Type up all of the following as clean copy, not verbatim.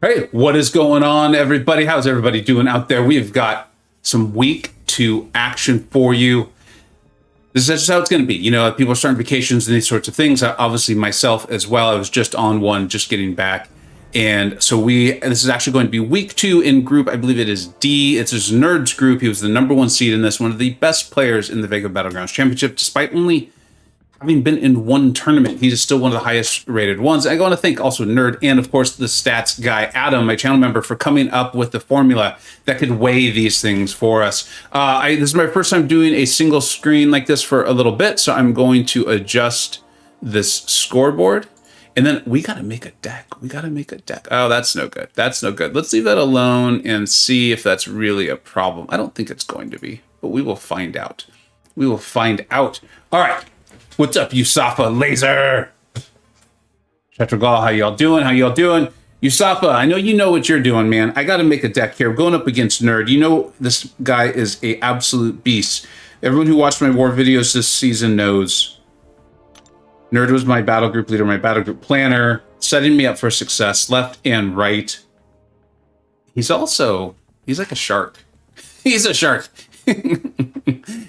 Hey, what is going on, everybody? How's everybody doing out there? We've got some week 2 action for you. This is just how it's going to be. You know, people are starting vacations and these sorts of things. Obviously, myself as well. I was just on one, just getting back. And so this is actually going to be week 2 in group. I believe it is D. It's his Nerds group. He was the #1 seed in this, one of the best players in the Vega Battlegrounds Championship, despite only having been in one tournament. He's still one of the highest rated ones. I want to thank also Nerd and, of course, the stats guy, Adam, my channel member, for coming up with the formula that could weigh these things for us. This is my first time doing a single screen like this for a little bit, so I'm going to adjust this scoreboard. And then we got to make a deck. Oh, that's no good. That's no good. Let's leave that alone and see if that's really a problem. I don't think it's going to be, but we will find out. We will find out. All right. What's up, Yusafa Laser? Chetragal, how y'all doing? Yusafa, I know you know what you're doing, man. I got to make a deck here. I'm going up against Nerd. You know this guy is a absolute beast. Everyone who watched my war videos this season knows Nerd was my battle group leader, my battle group planner, setting me up for success left and right. He's like a shark. He's a shark.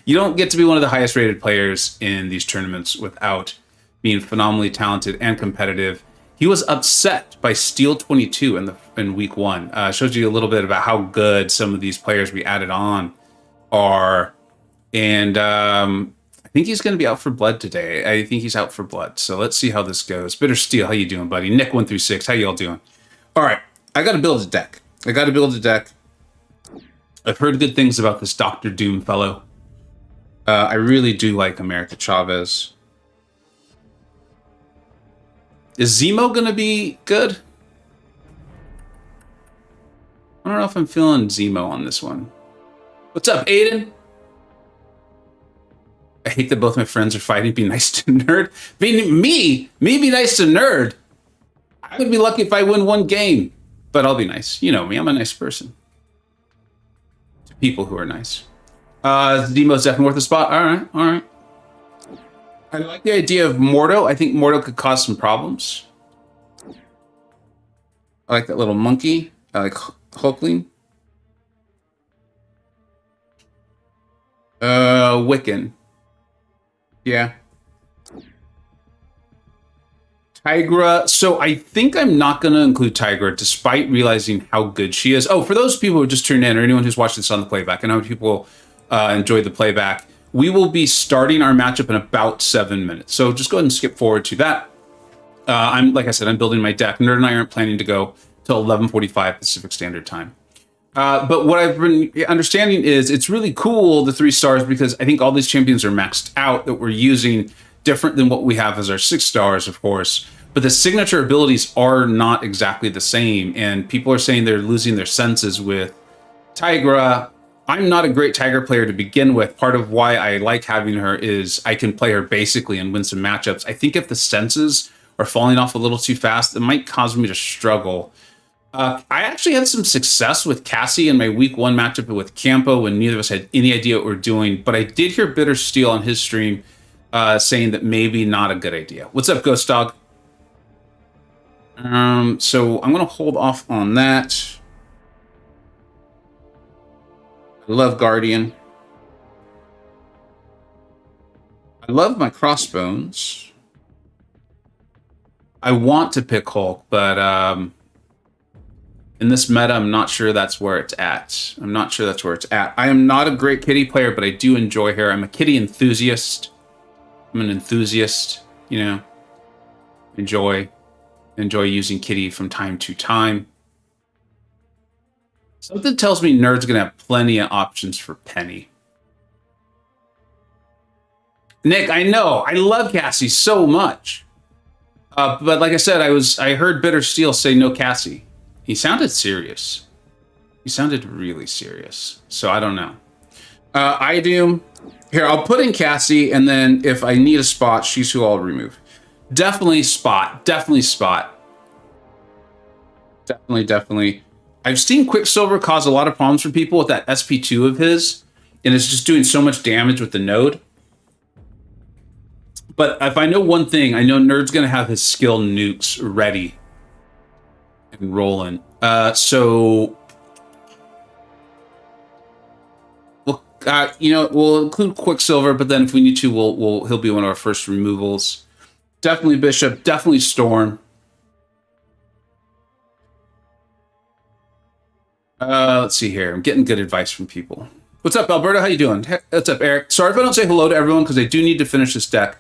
You don't get to be one of the highest rated players in these tournaments without being phenomenally talented and competitive. He was upset by Steel 22 in week 1. Shows you a little bit about how good some of these players we added on are. And I think he's going to be out for blood today. I think he's out for blood. So let's see how this goes. Bitter Steel, how you doing, buddy? Nick 136, how y'all doing? All right, I got to build a deck. I've heard good things about this Dr. Doom fellow. I really do like America Chavez. Is Zemo going to be good? I don't know if I'm feeling Zemo on this one. What's up, Aiden? I hate that both my friends are fighting. Be nice to Nerd. Me be nice to Nerd. I would be lucky if I win one game, but I'll be nice. You know me, I'm a nice person. To people who are nice. Zemo's definitely worth a spot. All right. I like the idea of Mordo. I think Mordo could cause some problems. I like that little monkey. I like Hulkling. Wiccan. Yeah. Tigra. So I think I'm not going to include Tigra, despite realizing how good she is. Oh, for those people who just tuned in, or anyone who's watched this on the playback, I know people enjoy the playback. We will be starting our matchup in about 7 minutes. So just go ahead and skip forward to that. Like I said, I'm building my deck. Nerd and I aren't planning to go till 11:45 Pacific Standard Time. But what I've been understanding is it's really cool, the 3 stars, because I think all these champions are maxed out that we're using, different than what we have as our 6 stars, of course. But the signature abilities are not exactly the same. And people are saying they're losing their senses with Tigra. I'm not a great Tiger player to begin with. Part of why I like having her is I can play her basically and win some matchups. I think if the senses are falling off a little too fast, it might cause me to struggle. I actually had some success with Cassie in my week 1 matchup with Campo when neither of us had any idea what we're doing. But I did hear Bitter Steel on his stream saying that maybe not a good idea. What's up, Ghost Dog? So I'm going to hold off on that. I love Guardian. I love my crossbones. I want to pick Hulk, but in this meta, I'm not sure that's where it's at. I am not a great kitty player, but I do enjoy her. I'm a kitty enthusiast. I'm an enthusiast, you know. Enjoy using kitty from time to time. Something tells me Nerd's going to have plenty of options for Penny. Nick, I know. I love Cassie so much. But like I said, I heard Bitter Steel say no Cassie. He sounded serious. He sounded really serious. So I don't know. I do. Here, I'll put in Cassie, and then if I need a spot, she's who I'll remove. Definitely spot. Definitely. I've seen Quicksilver cause a lot of problems for people with that SP2 of his, and it's just doing so much damage with the node. But if I know one thing, I know Nerd's going to have his skill nukes ready and rolling. So we'll, we'll include Quicksilver, but then if we need to, he'll be one of our first removals. Definitely Bishop, definitely Storm. Let's see here. I'm getting good advice from people. What's up, Alberto? How you doing? What's up, Eric? Sorry if I don't say hello to everyone because I do need to finish this deck.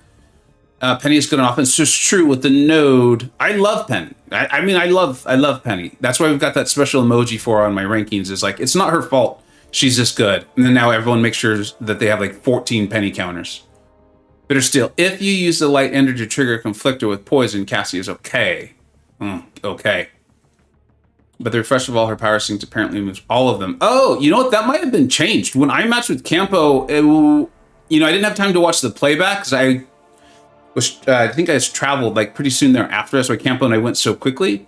Penny is good enough. It's just true with the node. I love Penny. I love Penny. That's why we've got that special emoji for her on my rankings. Is like, it's not her fault. She's just good. And then now everyone makes sure that they have like 14 Penny counters. Bitter Steel. If you use the light ender to trigger a conflictor with poison, Cassie is okay. Okay. But the refresh of all her power sinks apparently removes all of them. Oh, you know what? That might have been changed. When I matched with Campo, I didn't have time to watch the playback because I think I traveled like pretty soon thereafter. That's why Campo and I went so quickly.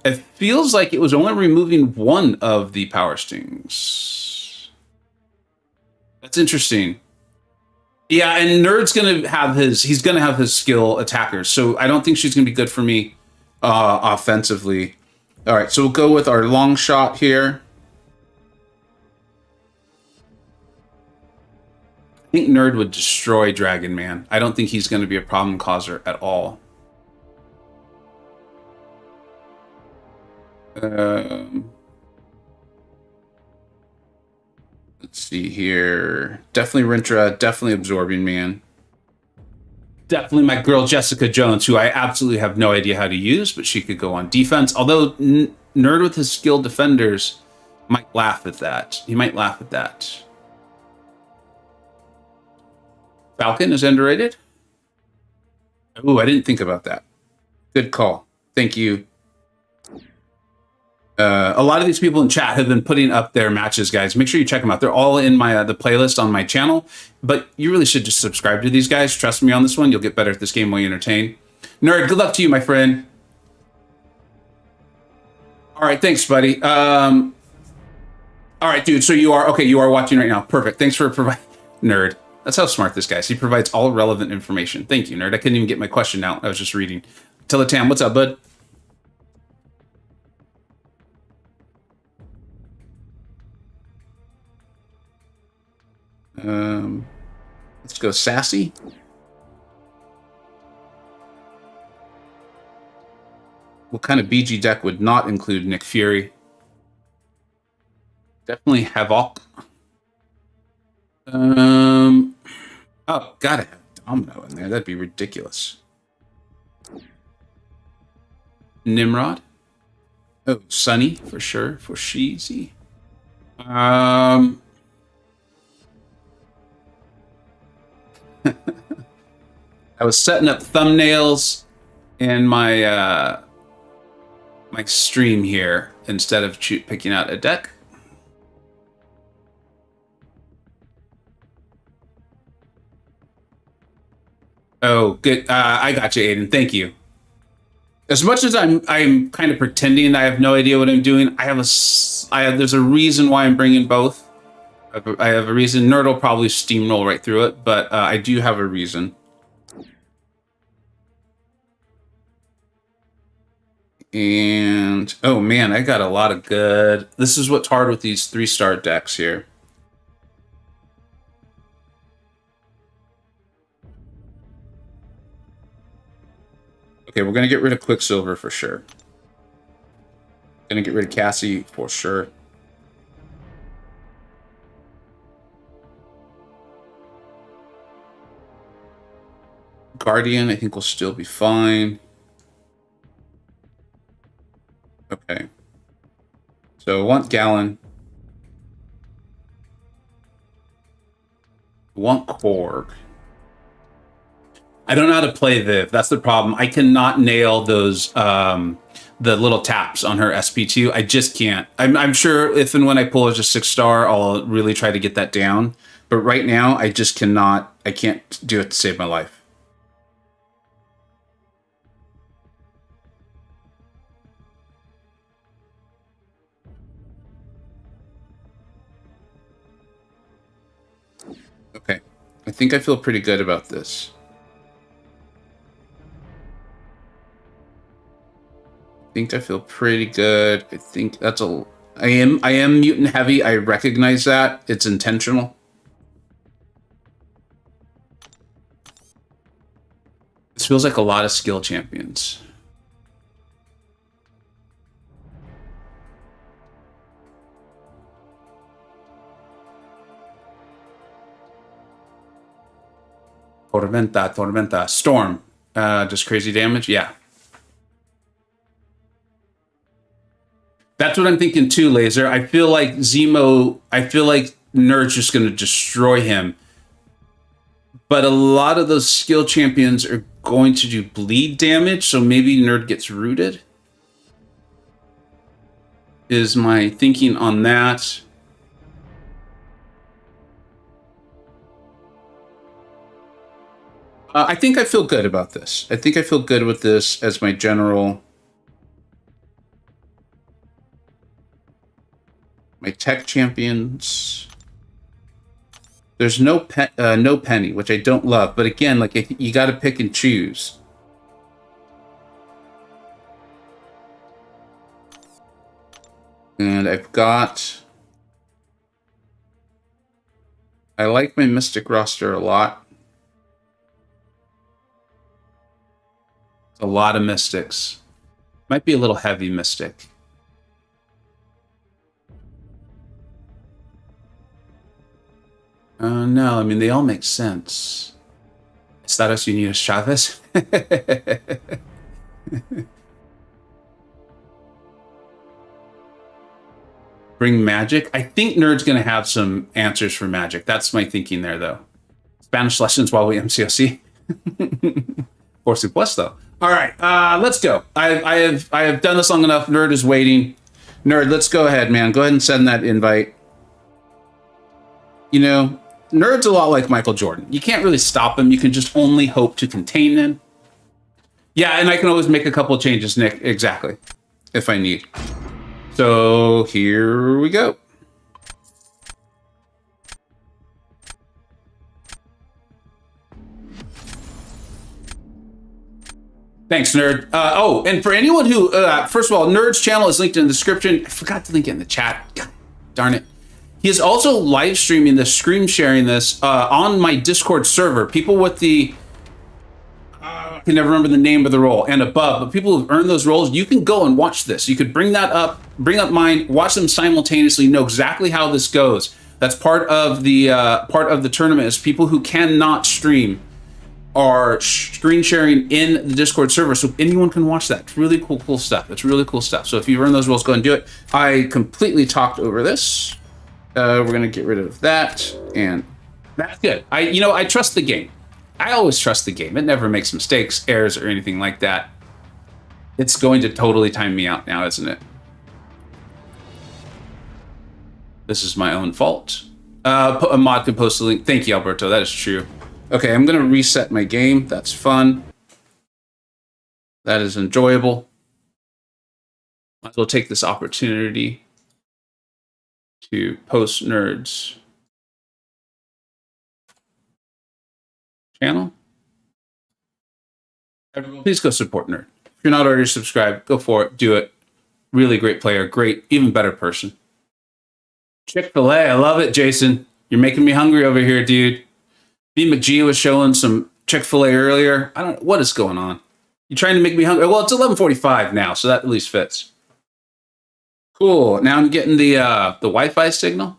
It feels like it was only removing one of the power stings. That's interesting. Yeah, and Nerd's gonna have his skill attackers, so I don't think she's gonna be good for me offensively. All right, so we'll go with our long shot here. I think Nerd would destroy Dragon Man. I don't think he's going to be a problem causer at all. Let's see here. Definitely Rintra, definitely Absorbing Man. Definitely my girl Jessica Jones, who I absolutely have no idea how to use, but she could go on defense. Although Nerd with his skilled defenders might laugh at that. He might laugh at that. Falcon is underrated. Oh, I didn't think about that. Good call. Thank you. A lot of these people in chat have been putting up their matches, guys. Make sure you check them out. They're all in my the playlist on my channel. But you really should just subscribe to these guys. Trust me on this one. You'll get better at this game while you entertain. Nerd, good luck to you, my friend. All right, thanks, buddy. All right, dude. So you are watching right now. Perfect. Thanks for providing. Nerd. That's how smart this guy is. He provides all relevant information. Thank you, Nerd. I couldn't even get my question out. I was just reading. Teletam, what's up, bud? Let's go Sassy. What kind of BG deck would not include Nick Fury? Definitely Havoc. Oh, gotta have Domino in there. That'd be ridiculous. Nimrod. Oh, Sunny for sure. For Sheezy. I was setting up thumbnails in my my stream here instead of picking out a deck. Oh, good. I got you, Aiden. Thank you. As much as I'm kind of pretending I have no idea what I'm doing, there's a reason why I'm bringing both. I have a reason. Nerd will probably steamroll right through it, but I do have a reason. And, oh man, I got a lot of good... This is what's hard with these 3-star decks here. Okay, we're going to get rid of Quicksilver for sure. Going to get rid of Cassie for sure. Guardian, I think, will still be fine. Okay. So I want Gallon. I want Korg. I don't know how to play Viv. That's the problem. I cannot nail those the little taps on her SP2. I just can't. I'm sure if and when I pull as a 6-star, I'll really try to get that down. But right now, I just cannot. I can't do it to save my life. Okay. I think I feel pretty good about this. think I feel pretty good. I think that's a... I am mutant heavy. I recognize that. It's intentional. This feels like a lot of skill champions. Tormenta. Storm. Just crazy damage? Yeah. That's what I'm thinking too, Laser. I feel like Nerd's just going to destroy him. But a lot of those skill champions are going to do bleed damage, so maybe Nerd gets rooted. Is my thinking on that. I think I feel good about this. I think I feel good with this as my general... My tech champions. There's no penny, which I don't love. But again, like you got to pick and choose. And I've got... I like my Mystic roster a lot. A lot of Mystics. Might be a little heavy Mystic. No, I mean, they all make sense. Estados Unidos Chavez. Bring Magic. I think Nerd's going to have some answers for Magic. That's my thinking there, though. Spanish lessons while we MCoC. Por supuesto. All right, let's go. I have done this long enough. Nerd is waiting. Nerd, let's go ahead, man. Go ahead and send that invite. You know, Nerd's a lot like Michael Jordan. You can't really stop him. You can just only hope to contain him. Yeah, and I can always make a couple of changes, Nick. Exactly. If I need. So here we go. Thanks, Nerd. Oh, and for anyone who, first of all, Nerd's channel is linked in the description. I forgot to link it in the chat. God darn it. He is also live streaming this, screen sharing this on my Discord server. People with the, I can never remember the name of the role and above, but people who've earned those roles, you can go and watch this. You could bring that up, bring up mine, watch them simultaneously, know exactly how this goes. That's part of the tournament is people who cannot stream are screen sharing in the Discord server, so anyone can watch that. It's really cool stuff. It's really cool stuff. So if you earn those roles, go and do it. I completely talked over this. We're gonna get rid of that, and that's good. I trust the game. I always trust the game. It never makes mistakes, errors, or anything like that. It's going to totally time me out now, isn't it? This is my own fault. A mod can post a link. Thank you, Alberto. That is true. Okay, I'm gonna reset my game. That's fun. That is enjoyable. Might as well take this opportunity to post Nerd's channel. Everyone, please go support Nerd. If you're not already subscribed, go for it. Do it. Really great player. Great, even better person. Chick-fil-A. I love it, Jason. You're making me hungry over here, dude. B. McGee was showing some Chick-fil-A earlier. I don't know what is going on. You trying to make me hungry? Well, it's 11:45 now, so that at least fits. Cool. Now I'm getting the Wi-Fi signal.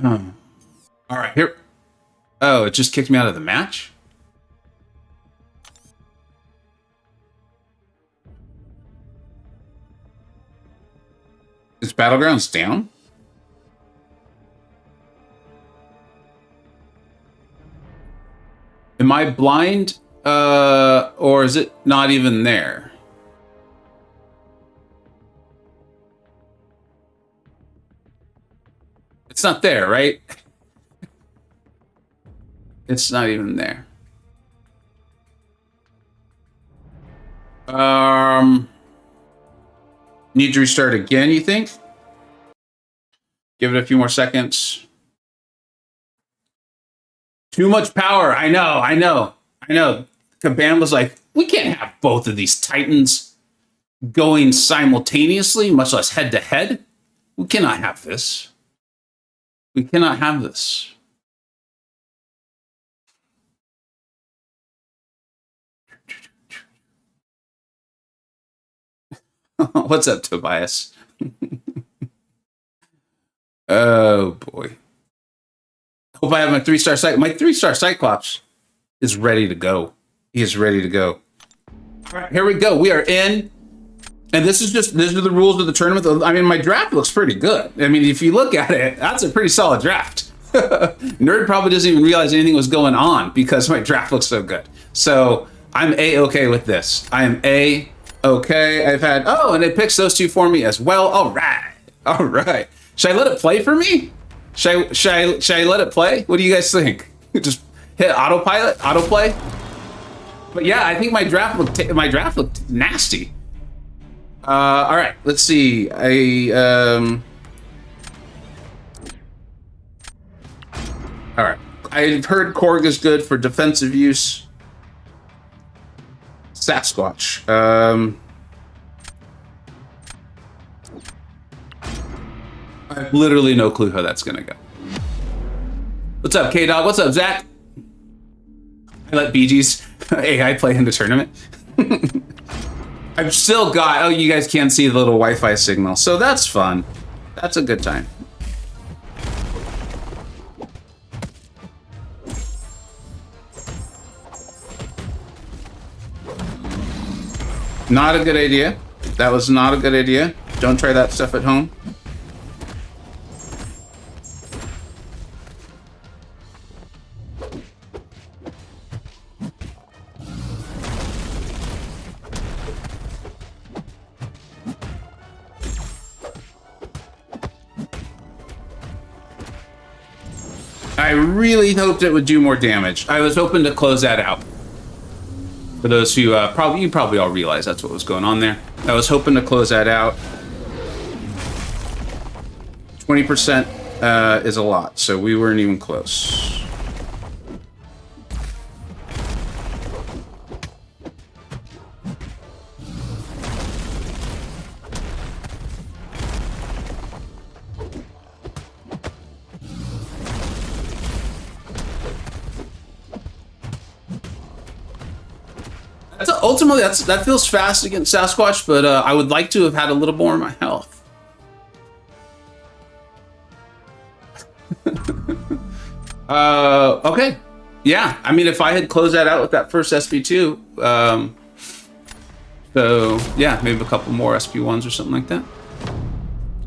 All right, here. Oh, it just kicked me out of the match? Is Battlegrounds down? Am I blind? Or is it not even there? It's not there, right? It's not even there. Need to restart again, you think? Give it a few more seconds. Too much power. I know. Caban was like, we can't have both of these titans going simultaneously, much less head to head. We cannot have this. We cannot have this. What's up, Tobias? Oh boy. Hope I have my 3-star Cyclops. My 3-star Cyclops is ready to go. He is ready to go. All right, here we go. We are in. And these are the rules of the tournament. I mean, my draft looks pretty good. I mean, if you look at it, that's a pretty solid draft. Nerd probably doesn't even realize anything was going on because my draft looks so good. So I'm A-okay with this. I am A-okay. I've had, and it picks those two for me as well. All right. All right. Should I let it play for me? Should I let it play? What do you guys think? Just hit autoplay? But yeah, I think my draft looked nasty. All right, let's see. All right. I've heard Korg is good for defensive use. Sasquatch. I have literally no clue how that's gonna go. What's up, K-Dog? What's up, Zach? I let BG's AI play in the tournament. I've still got, you guys can't see the little Wi-Fi signal, so that's fun. That's a good time. Not a good idea. That was not a good idea. Don't try that stuff at home. I really hoped it would do more damage. I was hoping to close that out. For those who you probably all realize that's what was going on there. I was hoping to close that out. 20% is a lot, so we weren't even close. Ultimately, that feels fast against Sasquatch, but I would like to have had a little more of my health. Okay. Yeah, I mean, if I had closed that out with that first SP2, so yeah, maybe a couple more SP1s or something like that.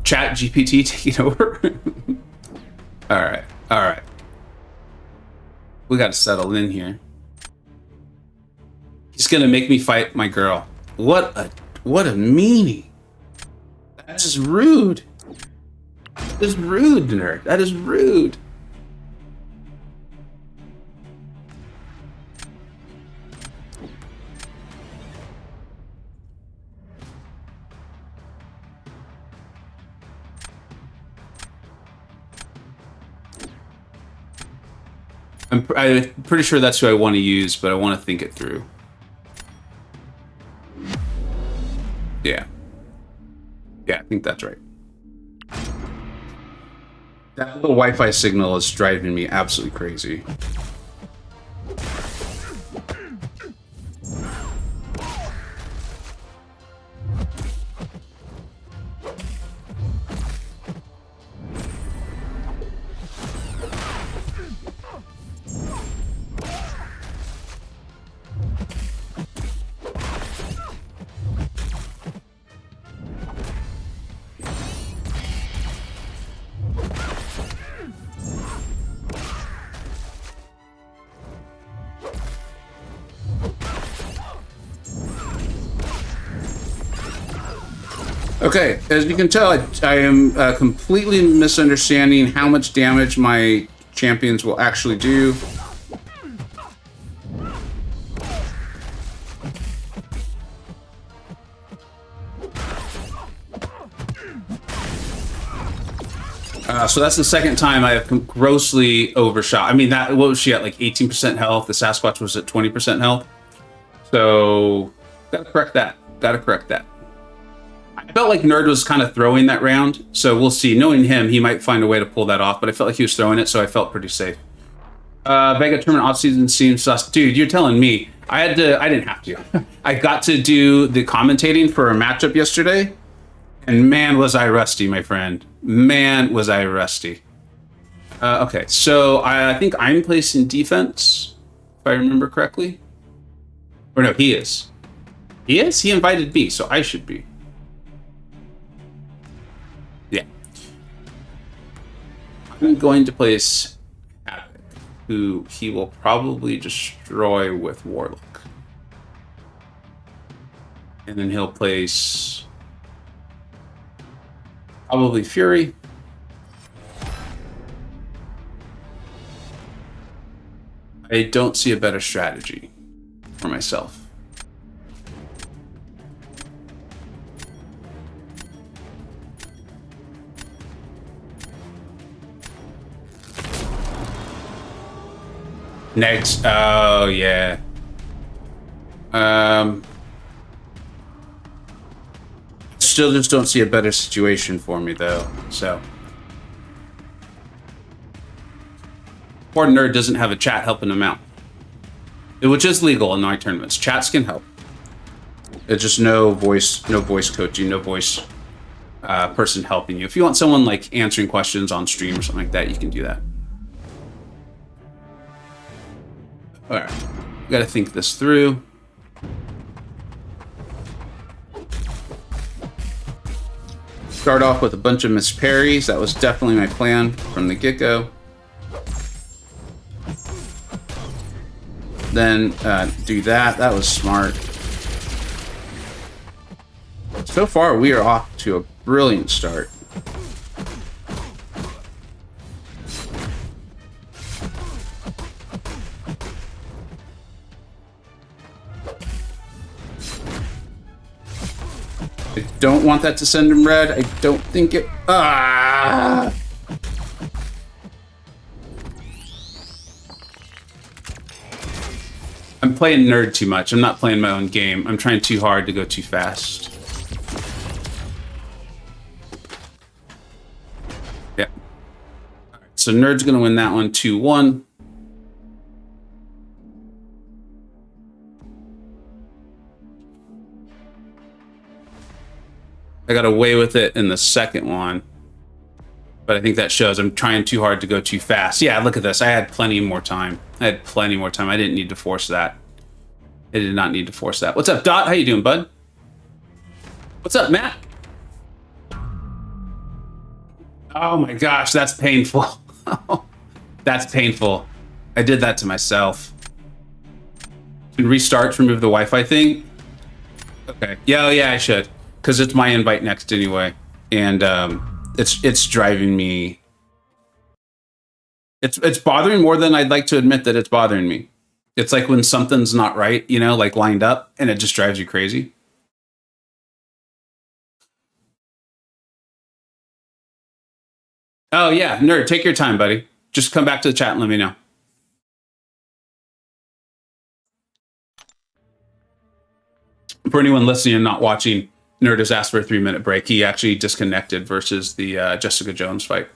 Chat GPT taking over. All right. We got to settle in here. He's gonna make me fight my girl. What a meanie. That's just rude. That is rude, nerd. That is rude. I'm pretty sure that's who I want to use, but I want to think it through. Yeah, I think that's right. That little Wi-Fi signal is driving me absolutely crazy. Okay, as you can tell, I am completely misunderstanding how much damage my champions will actually do. So that's the second time I have grossly overshot. I mean, what was she at, like 18% health? The Sasquatch was at 20% health. So gotta correct that. Gotta correct that. I felt like Nerd was kind of throwing that round, so we'll see. Knowing him, he might find a way to pull that off, but I felt like he was throwing it, so I felt pretty safe. Vega tournament offseason seems sus. Dude, you're telling me. I didn't have to. I got to do the commentating for a matchup yesterday, and man, was I rusty, my friend. Man, was I rusty. Okay, so I think I'm placing defense, if I remember correctly. Or no, he is. He is? He invited me, so I should be. Yeah. I'm going to place Havoc, who he will probably destroy with Warlock. And then he'll place probably Fury. I don't see a better strategy for myself. Next, oh yeah. Still just don't see a better situation for me though, so. Poor Nerd doesn't have a chat helping him out. Which is legal in my tournaments. Chats can help. It's just no voice coaching, no voice person helping you. If you want someone like answering questions on stream or something like that, you can do that. All right, got to think this through. Start off with a bunch of miss parries. That was definitely my plan from the get-go. Then do that. That was smart. So far, we are off to a brilliant start. I don't want that to send him red. I don't think it... Ah! I'm playing Nerd too much. I'm not playing my own game. I'm trying too hard to go too fast. Yeah. All right, so Nerd's going to win that one 2-1. I got away with it in the second one. But I think that shows I'm trying too hard to go too fast. Yeah, look at this. I had plenty more time. I didn't need to force that. I did not need to force that. What's up, Dot? How you doing, bud? What's up, Matt? Oh my gosh, that's painful. That's painful. I did that to myself. Can restart to remove the Wi-Fi thing? Okay. Yeah, I should. Because it's my invite next anyway. And it's driving me. It's bothering more than I'd like to admit that it's bothering me. It's like when something's not right, you know, like lined up, and it just drives you crazy. Oh yeah, Nerd, take your time, buddy. Just come back to the chat and let me know. For anyone listening and not watching, Nerd has asked for a 3-minute break. He actually disconnected versus the Jessica Jones fight.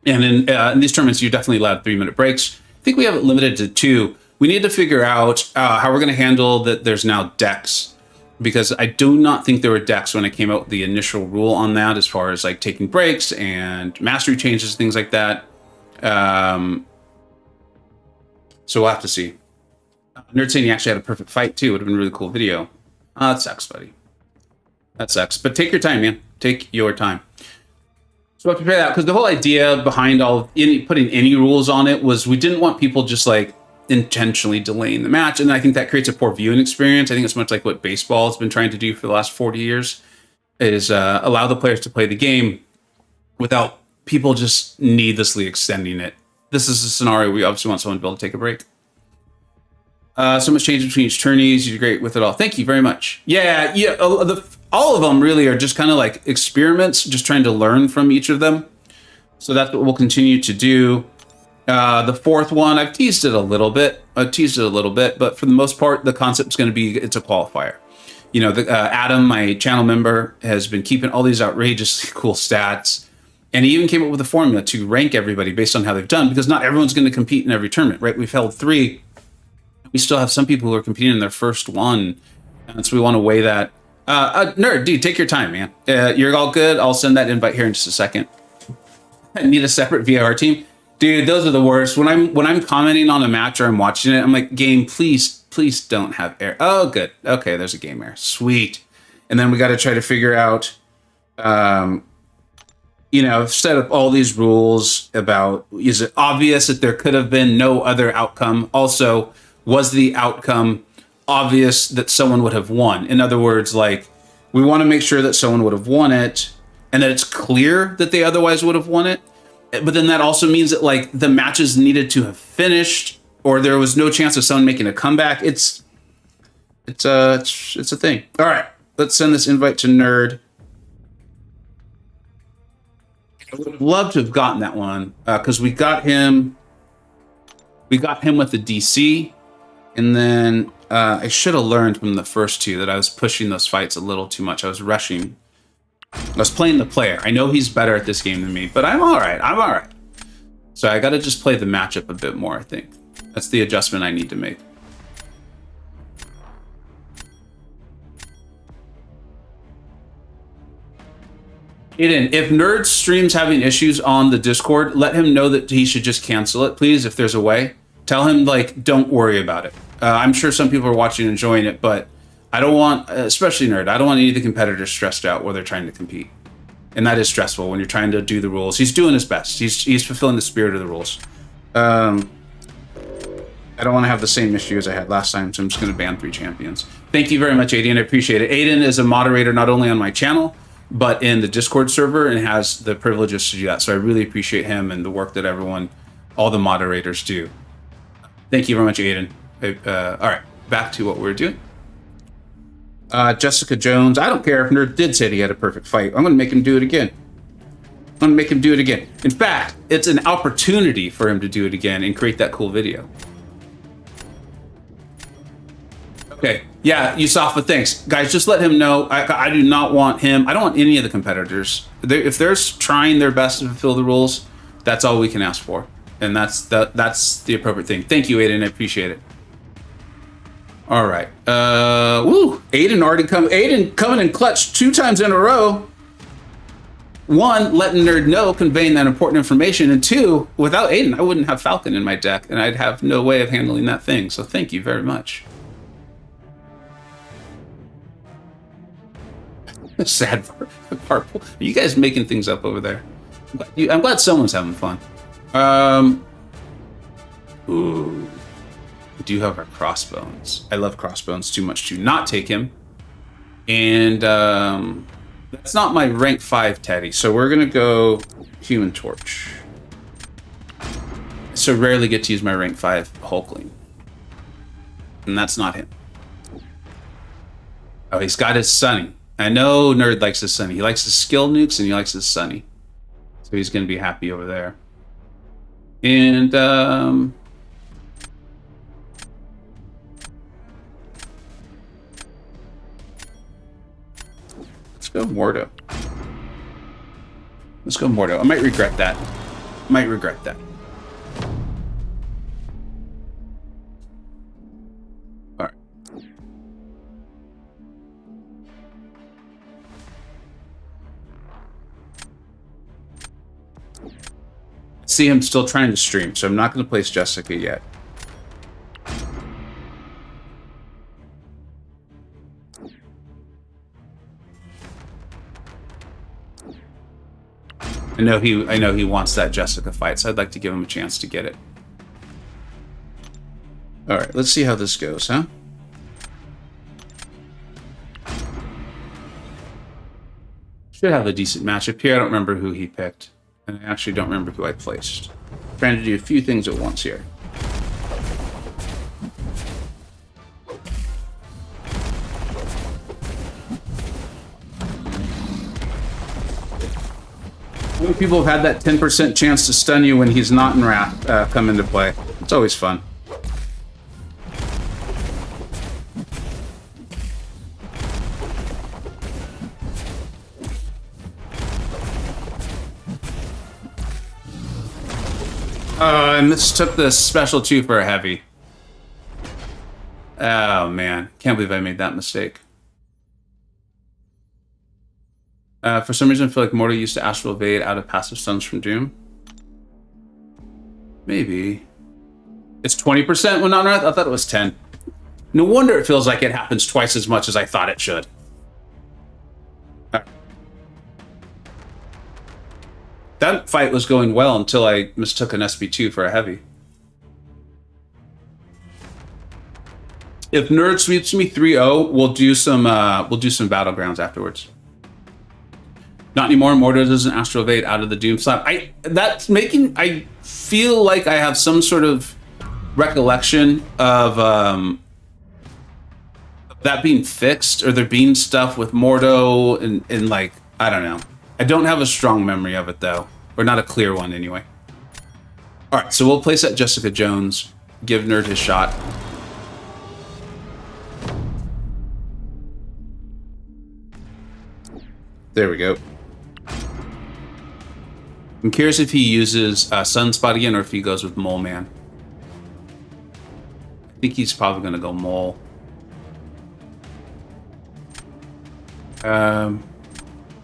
And in these tournaments, you're definitely allowed 3-minute breaks. I think we have it limited to 2. We need to figure out how we're going to handle that there's now decks. Because I do not think there were decks when I came out with the initial rule on that, as far as like taking breaks and mastery changes, things like that. So we'll have to see. Nerd saying he actually had a perfect fight too. Would have been a really cool video. That sucks, buddy. That sucks. But take your time, man. Take your time. So we'll have to figure that out, because the whole idea behind putting any rules on it was we didn't want people just like intentionally delaying the match, and I think that creates a poor viewing experience. I think it's much like what baseball has been trying to do for the last 40 years, is allow the players to play the game without people just needlessly extending it. This is a scenario we obviously want someone to be able to take a break. So much change between each tourneys. You're great with it all. Thank you very much. Yeah. All of them really are just kind of like experiments, just trying to learn from each of them. So that's what we'll continue to do. The fourth one, I've teased it a little bit. teased it a little bit, but for the most part, the concept is going to be it's a qualifier. You know, Adam, my channel member, has been keeping all these outrageously cool stats. And he even came up with a formula to rank everybody based on how they've done, because not everyone's going to compete in every tournament, right? We've held 3. We still have some people who are competing in their first one. And so we want to weigh that. Nerd, dude, take your time, man. You're all good. I'll send that invite here in just a second. I need a separate VAR team. Dude, those are the worst. When I'm commenting on a match or I'm watching it, I'm like, game, please don't have error. Oh, good. Okay, there's a game error. Sweet. And then we got to try to figure out, you know, set up all these rules about, is it obvious that there could have been no other outcome? Also, was the outcome obvious that someone would have won? In other words, like, we want to make sure that someone would have won it and that it's clear that they otherwise would have won it. But then that also means that, like, the matches needed to have finished, or there was no chance of someone making a comeback. It's a thing. All right, let's send this invite to Nerd. I would have loved to have gotten that one because we got him with the DC, and then I should have learned from the first 2 that I was pushing those fights a little too much. I was rushing. I was playing the player. I know he's better at this game than me, but I'm all right. So I got to just play the matchup a bit more, I think. That's the adjustment I need to make. Aiden, if Nerd's stream's having issues on the Discord, let him know that he should just cancel it, please, if there's a way. Tell him, like, don't worry about it. I'm sure some people are watching and enjoying it, but I don't want, especially Nerd, I don't want any of the competitors stressed out while they're trying to compete. And that is stressful when you're trying to do the rules. He's doing his best. He's fulfilling the spirit of the rules. I don't want to have the same issue as I had last time, so I'm just going to ban 3 champions. Thank you very much, Aiden. I appreciate it. Aiden is a moderator not only on my channel, but in the Discord server, and has the privileges to do that. So I really appreciate him and the work that all the moderators do. Thank you very much, Aiden. All right, back to what we're doing. Jessica Jones. I don't care if Nerd did say he had a perfect fight. I'm going to make him do it again. In fact, it's an opportunity for him to do it again and create that cool video. Okay. Yeah, Yusafa, thanks. Guys, just let him know. I do not want him. I don't want any of the competitors. If they're trying their best to fulfill the rules, that's all we can ask for. And that's the appropriate thing. Thank you, Aiden. I appreciate it. All right. Woo! Aiden coming in clutch 2 times in a row. 1, letting Nerd know, conveying that important information. And 2, without Aiden, I wouldn't have Falcon in my deck, and I'd have no way of handling that thing. So thank you very much. Sad purple. Are you guys making things up over there? I'm glad someone's having fun. Ooh. We do have our Crossbones. I love Crossbones too much to not take him. And that's not my rank 5 Teddy, so we're gonna go Human Torch. So rarely get to use my rank 5 Hulkling. And that's not him. Oh, he's got his Sunny. I know Nerd likes his Sunny. He likes his skill nukes and he likes his Sunny. So he's gonna be happy over there. And let's go Mordo. I might regret that. All right. See him still trying to stream, so I'm not going to place Jessica yet. I know he wants that Jessica fight, so I'd like to give him a chance to get it. All right, let's see how this goes, huh? Should have a decent matchup here. I don't remember who he picked. And I actually don't remember who I placed. I'm trying to do a few things at once here. How many people have had that 10% chance to stun you when he's not in Wrath come into play? It's always fun. I mistook the special 2 for a heavy. Oh, man. Can't believe I made that mistake. For some reason, I feel like Mortal used to Astral Evade out of passive stuns from Doom. Maybe. It's 20% when on Earth? I thought it was 10. No wonder it feels like it happens twice as much as I thought it should. That fight was going well until I mistook an SB2 for a heavy. If Nerd sweeps me 3-0, we'll do some Battlegrounds afterwards. Not anymore. Mortar doesn't Astral Evade out of the Doom slap. I feel like I have some sort of recollection of that being fixed, or there being stuff with Mordo and like, I don't know. I don't have a strong memory of it though, or not a clear one anyway. All right, so we'll place that Jessica Jones, give Nerd his shot. There we go. I'm curious if he uses Sunspot again or if he goes with Mole Man. I think he's probably going to go Mole.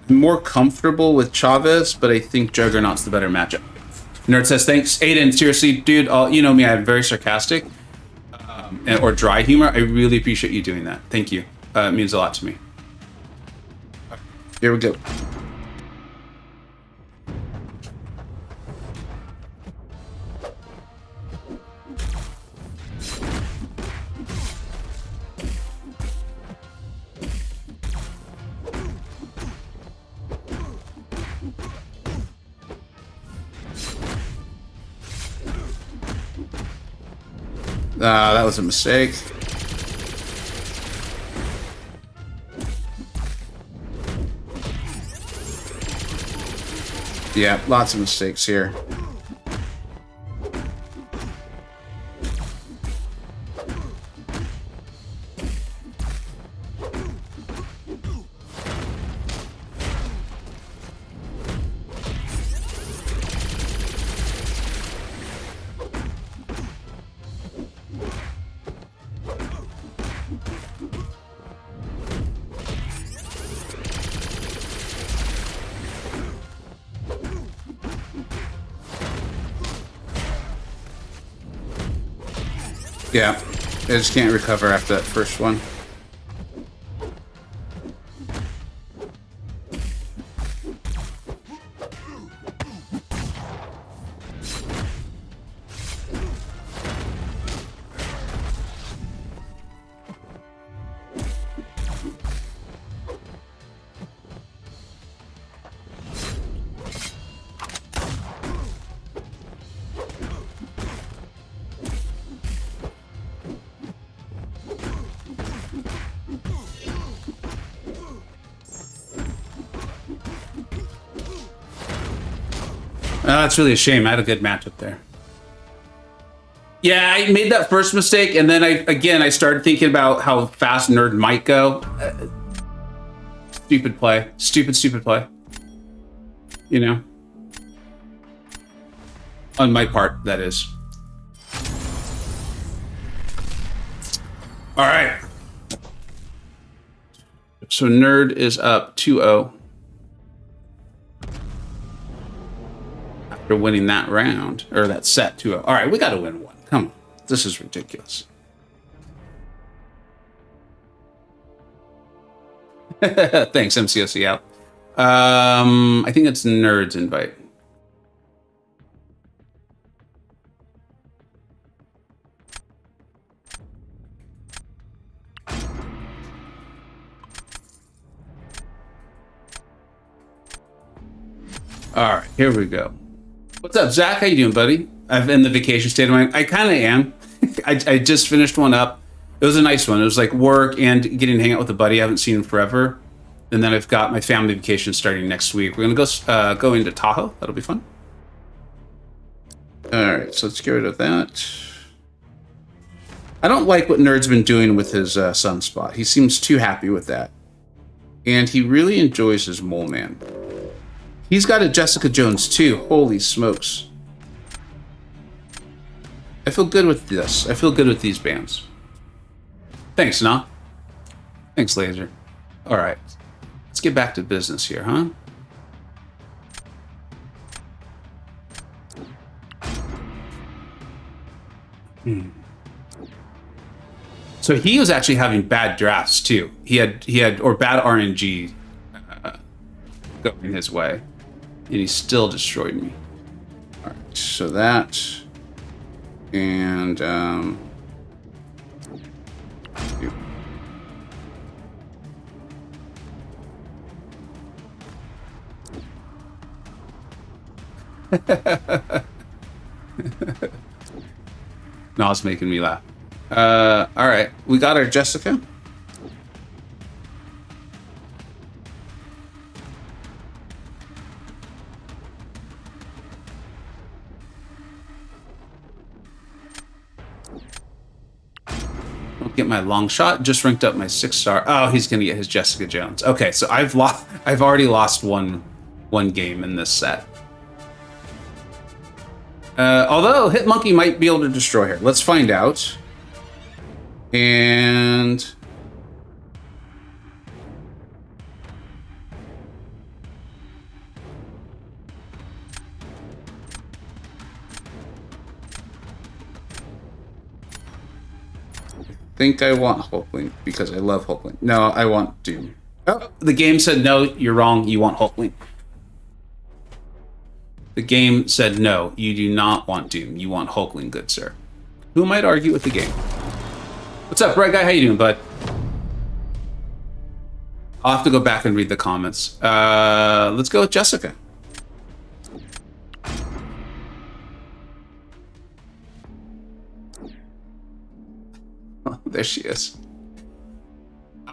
I'm more comfortable with Chavez, but I think Juggernaut's the better matchup. Nerd says, thanks. Aiden, seriously, dude, you know me, I'm very sarcastic or dry humor. I really appreciate you doing that. Thank you. It means a lot to me. Here we go. That was a mistake. Yeah, lots of mistakes here. Yeah, I just can't recover after that first one. That's really a shame. I had a good matchup there. Yeah, I made that first mistake, and then I started thinking about how fast Nerd might go. Stupid play. Stupid play. You know? On my part, that is. All right. So Nerd is up 2-0. After winning that round, or that set 2-0. All right, we got to win one. Come on. This is ridiculous. Thanks, MCoC out. I think it's Nerd's invite. All right, here we go. What's up, Zach? How you doing, buddy? I'm in the vacation state of mind. I kind of am. I just finished one up. It was a nice one. It was like work and getting to hang out with a buddy I haven't seen in forever. And then I've got my family vacation starting next week. We're gonna go into Tahoe. That'll be fun. All right, so let's get rid of that. I don't like what Nerd's been doing with his Sunspot. He seems too happy with that. And he really enjoys his Mole Man. He's got a Jessica Jones too. Holy smokes. I feel good with this. I feel good with these bands. Thanks, Nah. Thanks, Laser. All right. Let's get back to business here, huh? So he was actually having bad drafts too. He had or bad RNG going his way, and he still destroyed me. All right, so that and no, it's making me laugh. All right, we got our Jessica. Don't get my long shot. Just ranked up my 6-star. Oh, he's gonna get his Jessica Jones. Okay, so I've already lost one game in this set. Although Hitmonkey might be able to destroy her. Let's find out. And I think I want Hulkling because I love Hulkling. No, I want Doom. Oh, the game said no, you're wrong. You want Hulkling. The game said no, you do not want Doom. You want Hulkling, good sir. Who might argue with the game? What's up, Bright Guy? How you doing, bud? I'll have to go back and read the comments. Let's go with Jessica. Oh, there she is.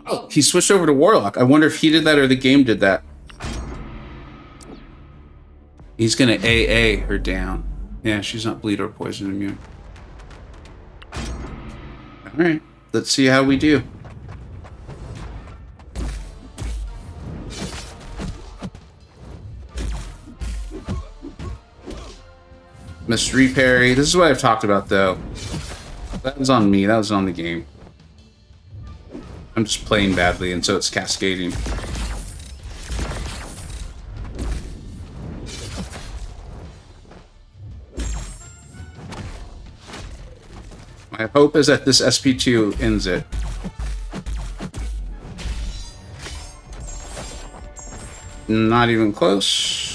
Oh, he switched over to Warlock. I wonder if he did that or the game did that. He's gonna AA her down. Yeah, she's not bleed or poison immune. All right, let's see how we do. Missed reparry. This is what I've talked about, though. That was on me. That was on the game. I'm just playing badly, and so it's cascading. My hope is that this SP2 ends it. Not even close.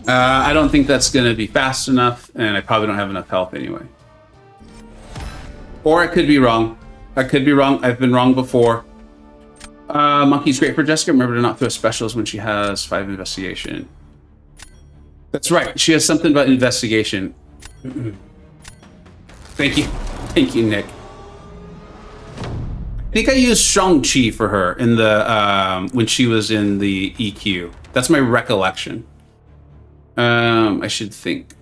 I don't think that's going to be fast enough, and I probably don't have enough health anyway. Or I could be wrong. I could be wrong. I've been wrong before. Monkey's great for Jessica. Remember to not throw specials when she has 5 investigation. That's right. She has something about investigation. Thank you. Thank you, Nick. I think I used Shang-Chi for her in the when she was in the EQ. That's my recollection. I should think.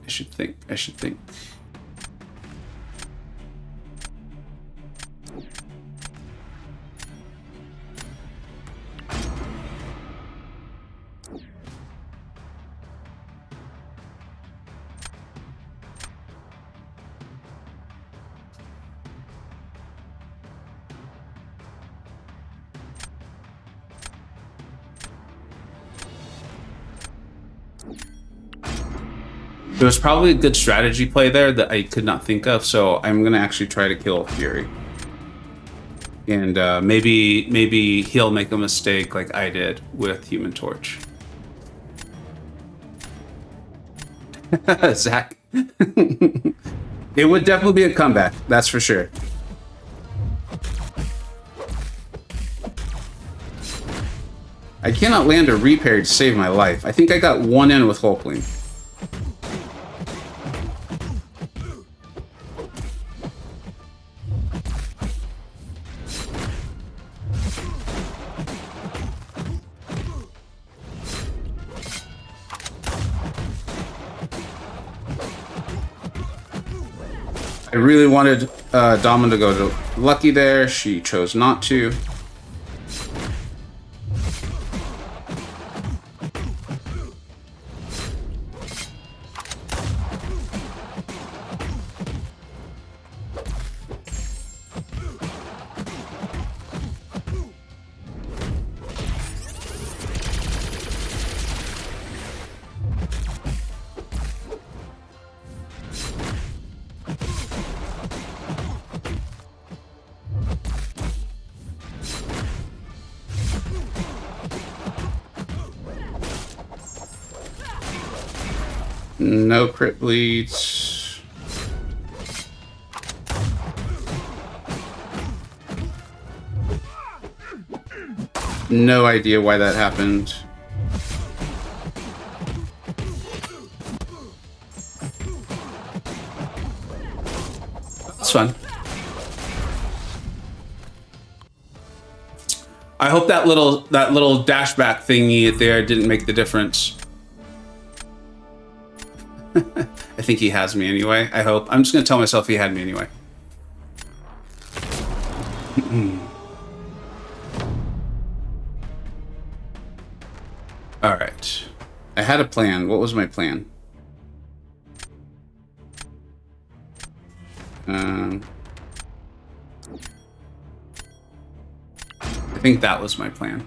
There was probably a good strategy play there that I could not think of, so I'm gonna actually try to kill Fury. And maybe he'll make a mistake like I did with Human Torch. Zach. It would definitely be a comeback, that's for sure. I cannot land a repair to save my life. I think I got one in with Hulkling. I really wanted Dama to go to Lucky there. She chose not to. No crit bleeds. No idea why that happened. That's fun. I hope that little dashback thingy there didn't make the difference. I think he has me anyway. I hope. I'm just gonna tell myself he had me anyway. All right. I had a plan. What was my plan? I think that was my plan.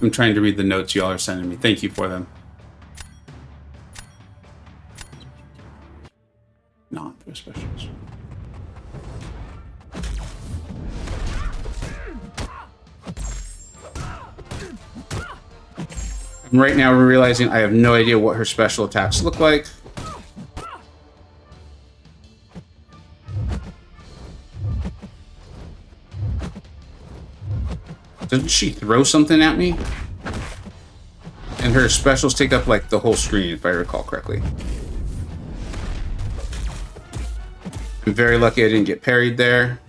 I'm trying to read the notes y'all are sending me. Thank you for them. Not for specials. Right now we're realizing I have no idea what her special attacks look like. Doesn't she throw something at me? And her specials take up like the whole screen, if I recall correctly. I'm very lucky I didn't get parried there.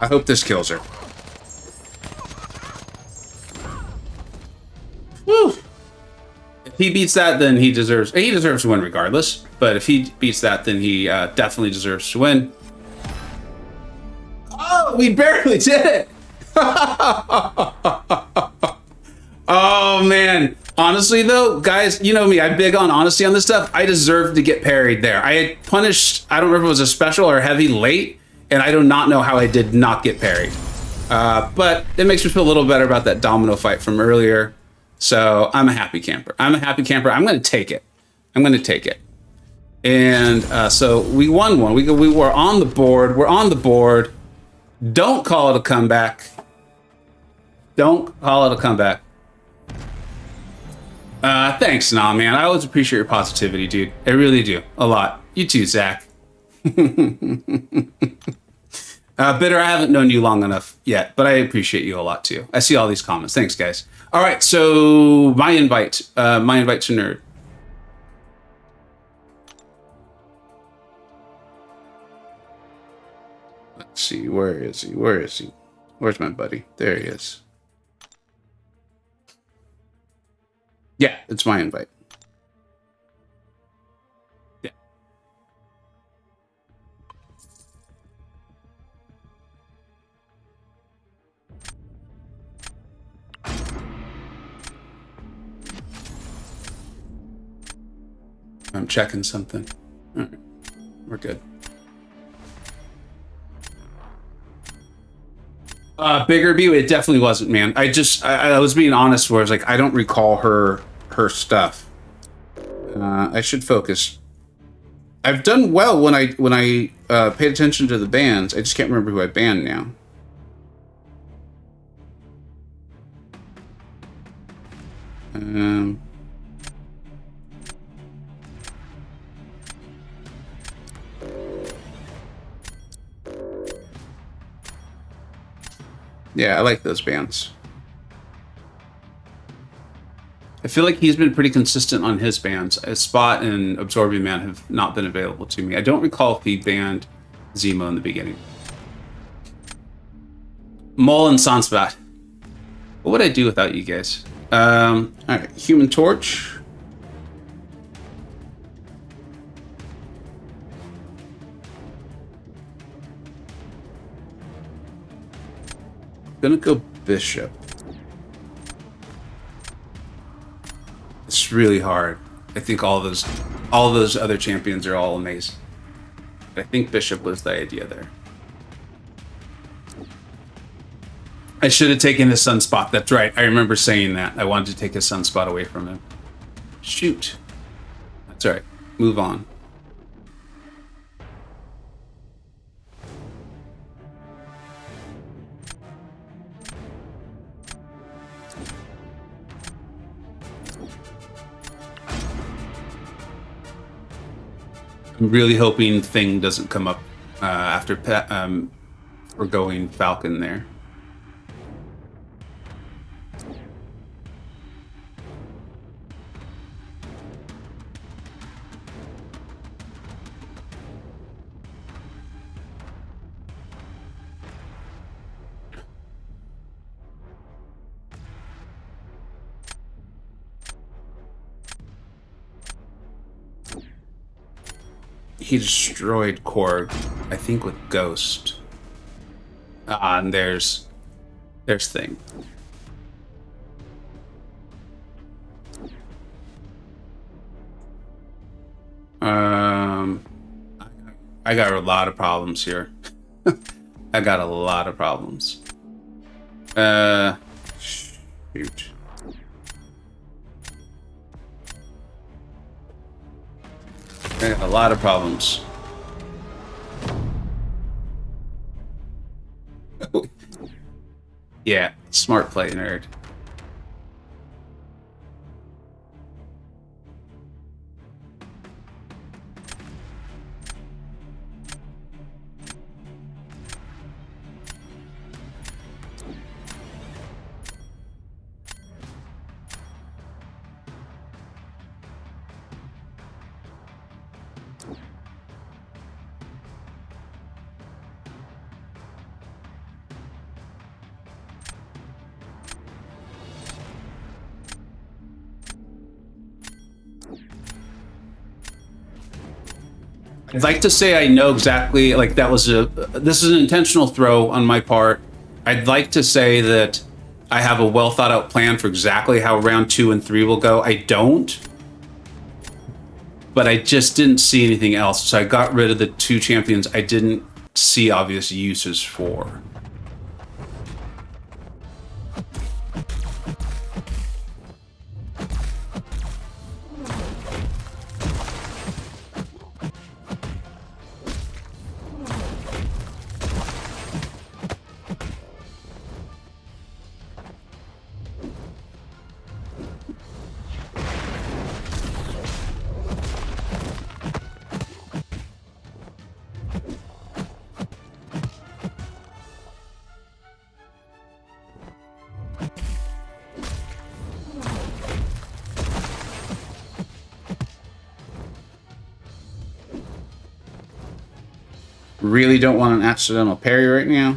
I hope this kills her. Woo! If he beats that, then he deserves to win regardless. But if he beats that, then he definitely deserves to win. Oh, we barely did it! Oh, man. Honestly, though, guys, you know me. I'm big on honesty on this stuff. I deserved to get parried there. I had punished, I don't remember if it was a special or heavy late, and I do not know how I did not get parried. But it makes me feel a little better about that domino fight from earlier. So I'm a happy camper. I'm a happy camper. I'm going to take it. I'm going to take it. And so we won one. We were on the board. We're on the board. Don't call it a comeback. Don't call it a comeback. Thanks, Nah, man. I always appreciate your positivity, dude. I really do. A lot. You too, Zach. Bitter, I haven't known you long enough yet, but I appreciate you a lot, too. I see all these comments. Thanks, guys. All right, so my invite to Nerd. Let's see, where is he? Where is he? Where's my buddy? There he is. Yeah, it's my invite. Yeah. I'm checking something. All right, we're good. Bigger view, it definitely wasn't, man. I was being honest where I was like, I don't recall her stuff. I should focus. I've done well when I paid attention to the bans. I just can't remember who I banned now. Yeah, I like those bands. I feel like he's been pretty consistent on his bans. Spot and Absorbing Man have not been available to me. I don't recall if he banned Zemo in the beginning. Mole and Sunspot. What would I do without you guys? Alright, Human Torch. Gonna go Bishop. It's really hard. I think all those other champions are all amazing. I think Bishop was the idea there. I should have taken his Sunspot. That's right. I remember saying that. I wanted to take his Sunspot away from him. Shoot. That's all right. Move on. I'm really hoping Thing doesn't come up after we're going Falcon there. He destroyed Korg, I think, with Ghost. And there's Thing. I got a lot of problems here. I got a lot of problems. Shoot. I got a lot of problems. Yeah, smart play, nerd. I'd like to say I know exactly, like this is an intentional throw on my part. I'd like to say that I have a well thought out plan for exactly how round 2 and 3 will go. I don't, but I just didn't see anything else. So I got rid of the 2 champions I didn't see obvious uses for. Really don't want an accidental parry right now.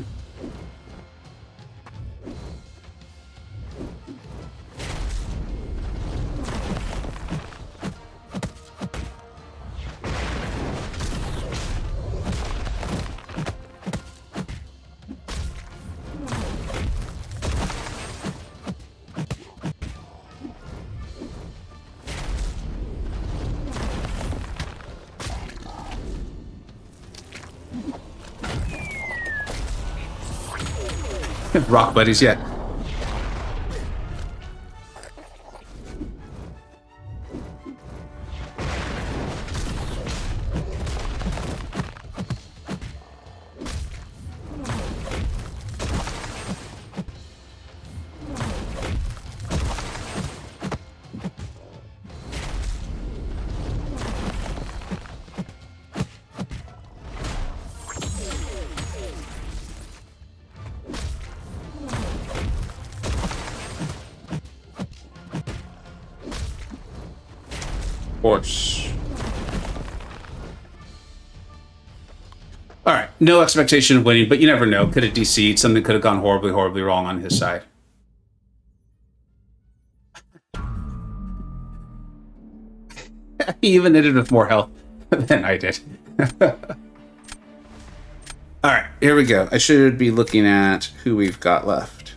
Rock buddies, yeah. course. All right, no expectation of winning, but you never know. Could have DC'd. Something could have gone horribly, horribly wrong on his side. He even ended with more health than I did. All right, here we go. I should be looking at who we've got left.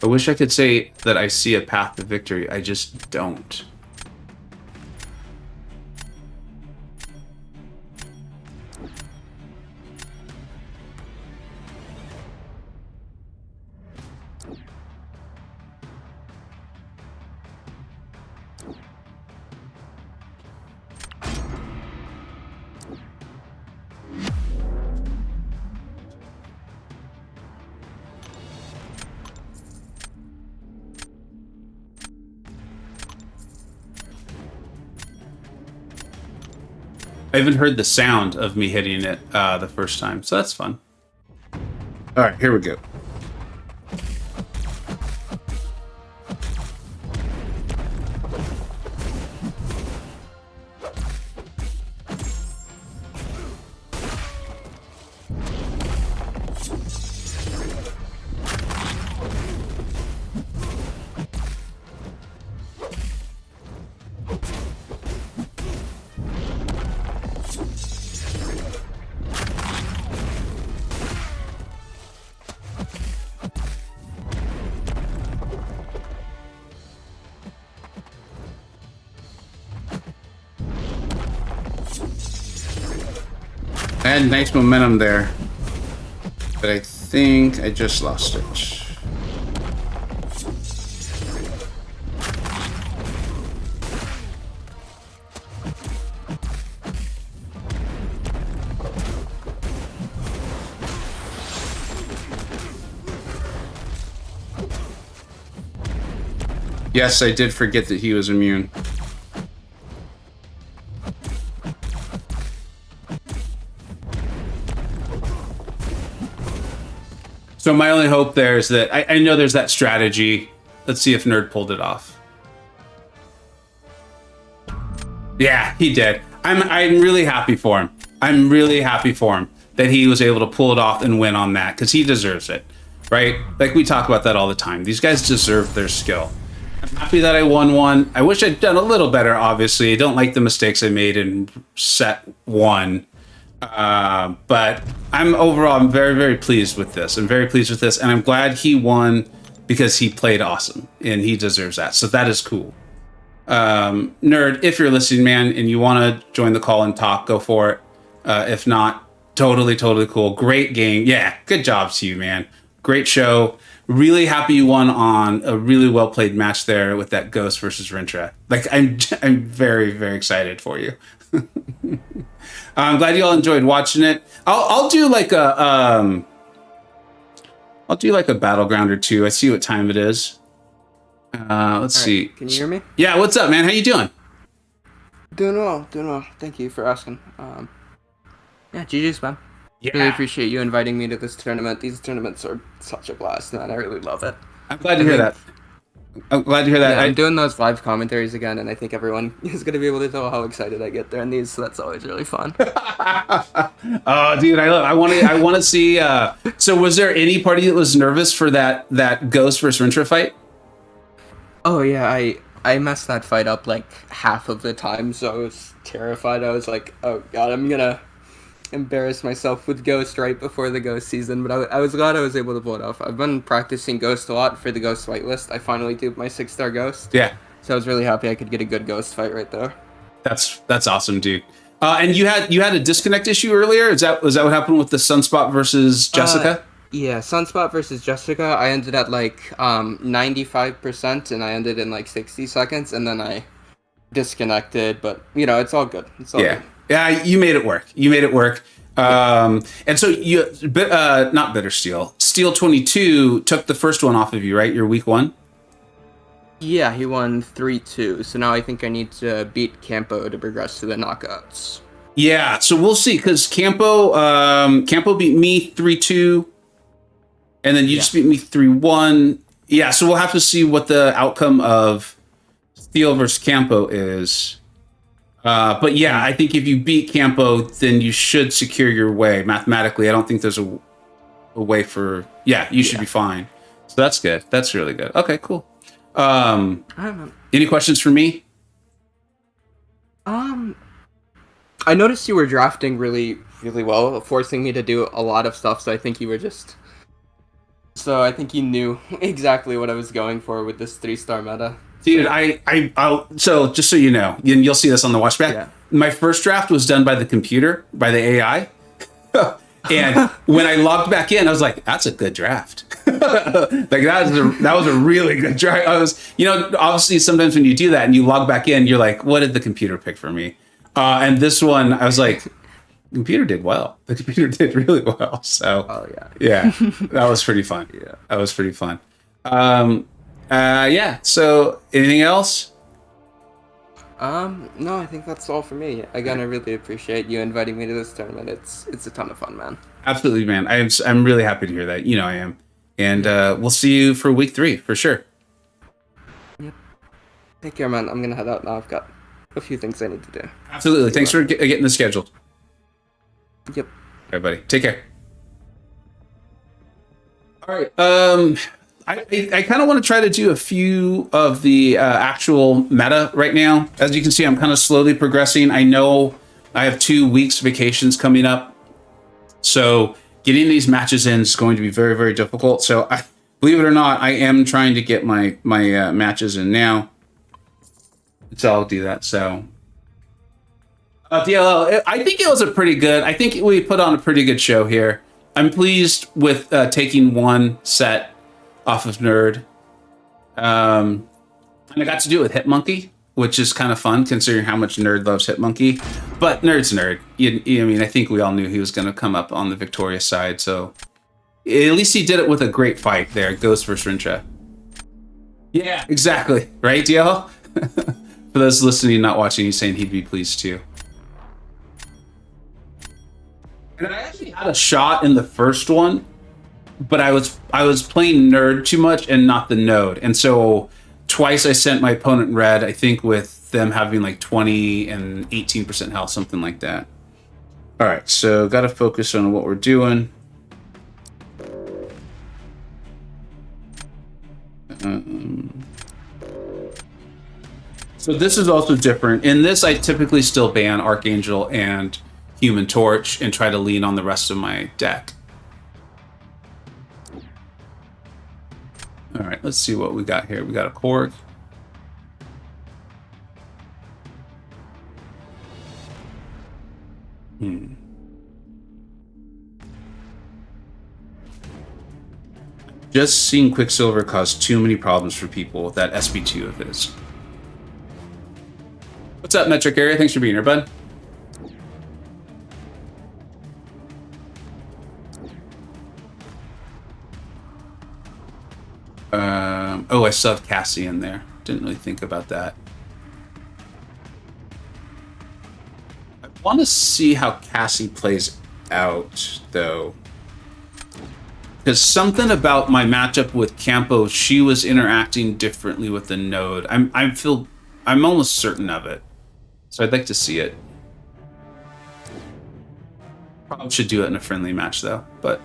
I wish I could say that I see a path to victory. I just don't. I even heard the sound of me hitting it the first time, so that's fun. All right, here we go. I had nice momentum there, but I think I just lost it. Yes, I did forget that he was immune. So my only hope there is that I know there's that strategy. Let's see if Nerd pulled it off. Yeah, he did. I'm really happy for him. I'm really happy for him that he was able to pull it off and win on that, because he deserves it, right? Like, we talk about that all the time. These guys deserve their skill. I'm happy that I won one. I wish I'd done a little better, obviously. I don't like the mistakes I made in set one. But I'm very, very pleased with this. I'm very pleased with this, and I'm glad he won because he played awesome, and he deserves that. So that is cool. Nerd, if you're listening, man, and you want to join the call and talk, go for it. If not, totally cool. Great game. Yeah, good job to you, man. Great show. Really happy you won on a really well played match there with that Ghost versus Rintra. Like, I'm very, very excited for you. I'm glad you all enjoyed watching it. I'll do like a battleground or two. I see what time it is. Let's see. Can you hear me? Yeah, what's up, man? How you doing? Doing well. Thank you for asking. Yeah, GG's, man. Yeah. Really appreciate you inviting me to this tournament. These tournaments are such a blast, man. I really love it. I'm glad to hear that. Yeah, I'm doing those live commentaries again, and I think everyone is going to be able to tell how excited I get during these, so that's always really fun. Oh, dude, I want to see. So, was there any party that was nervous for that Ghost versus Rintra fight? Oh yeah, I messed that fight up like half of the time, so I was terrified. I was like, oh god, I'm gonna embarrass myself with Ghost right before the Ghost season, but I was glad I was able to pull it off. I've been practicing Ghost a lot for the Ghost whitelist. I finally did my 6-star Ghost. Yeah. So I was really happy I could get a good Ghost fight right there. That's awesome, dude. And you had a disconnect issue earlier? Was that what happened with the Sunspot versus Jessica? Yeah, Sunspot versus Jessica, I ended at like 95%, and I ended in like 60 seconds, and then I disconnected, but you know, it's all good. It's all good. Yeah, you made it work. And so you, not Bitter Steel. Steel 22 took the first one off of you, right? Your week 1? Yeah, he won 3-2. So now I think I need to beat Campo to progress to the knockouts. Yeah, so we'll see because Campo beat me 3-2, and then you just beat me 3-1. Yeah, so we'll have to see what the outcome of Steel versus Campo is. But yeah, I think if you beat Campo, then you should secure your way mathematically. I don't think there's a way for you should be fine. So that's good. That's really good. Okay, cool. Any questions for me? I noticed you were drafting really, really well, forcing me to do a lot of stuff. So I think you knew exactly what I was going for with this 3-star meta. Dude, so just so you know, and you'll see this on the watchback. Yeah. My first draft was done by the computer, by the AI. And when I logged back in, I was like, that's a good draft. Like that was a really good draft. Obviously sometimes when you do that and you log back in, you're like, what did the computer pick for me? And this one, I was like, the computer did well. The computer did really well. So, that was pretty fun. Yeah, that was pretty fun. So anything else? No, I think that's all for me. Again, I really appreciate you inviting me to this tournament. It's a ton of fun, man. Absolutely, man. I'm really happy to hear that. You know I am. And we'll see you for week 3 for sure. Yep. Take care, man. I'm gonna head out now. I've got a few things I need to do. Absolutely. Thanks for getting this scheduled. Yep. All right, buddy. Take care. All right. I kind of want to try to do a few of the actual meta right now. As you can see, I'm kind of slowly progressing. I know I have 2 weeks vacations coming up, so getting these matches in is going to be very, very difficult. So, believe it or not, I am trying to get my matches in now. So I'll do that. So, DLL, I think it was a pretty good. I think we put on a pretty good show here. I'm pleased with taking 1 set off of Nerd. And I got to do it with Hitmonkey, which is kind of fun considering how much Nerd loves Hitmonkey. But Nerd's Nerd. I think we all knew he was going to come up on the victorious side. So at least he did it with a great fight there. Ghost versus Rincha. Yeah, exactly. Right, DL? For those listening, not watching, he's saying he'd be pleased too. And I actually had a shot in the first one, but I was playing Nerd too much and not the Node. And so twice I sent my opponent red, I think with them having like 20 and 18% health, something like that. All right, so got to focus on what we're doing. So this is also different. In this, I typically still ban Archangel and Human Torch and try to lean on the rest of my deck. All right, let's see what we got here. We got a Korg. Just seeing Quicksilver cause too many problems for people with that SB2 of his. What's up, Metric Area? Thanks for being here, bud. I still have Cassie in there. Didn't really think about that. I want to see how Cassie plays out, though. Because something about my matchup with Campo, she was interacting differently with the node. I'm almost certain of it. So I'd like to see it. Probably should do it in a friendly match, though. But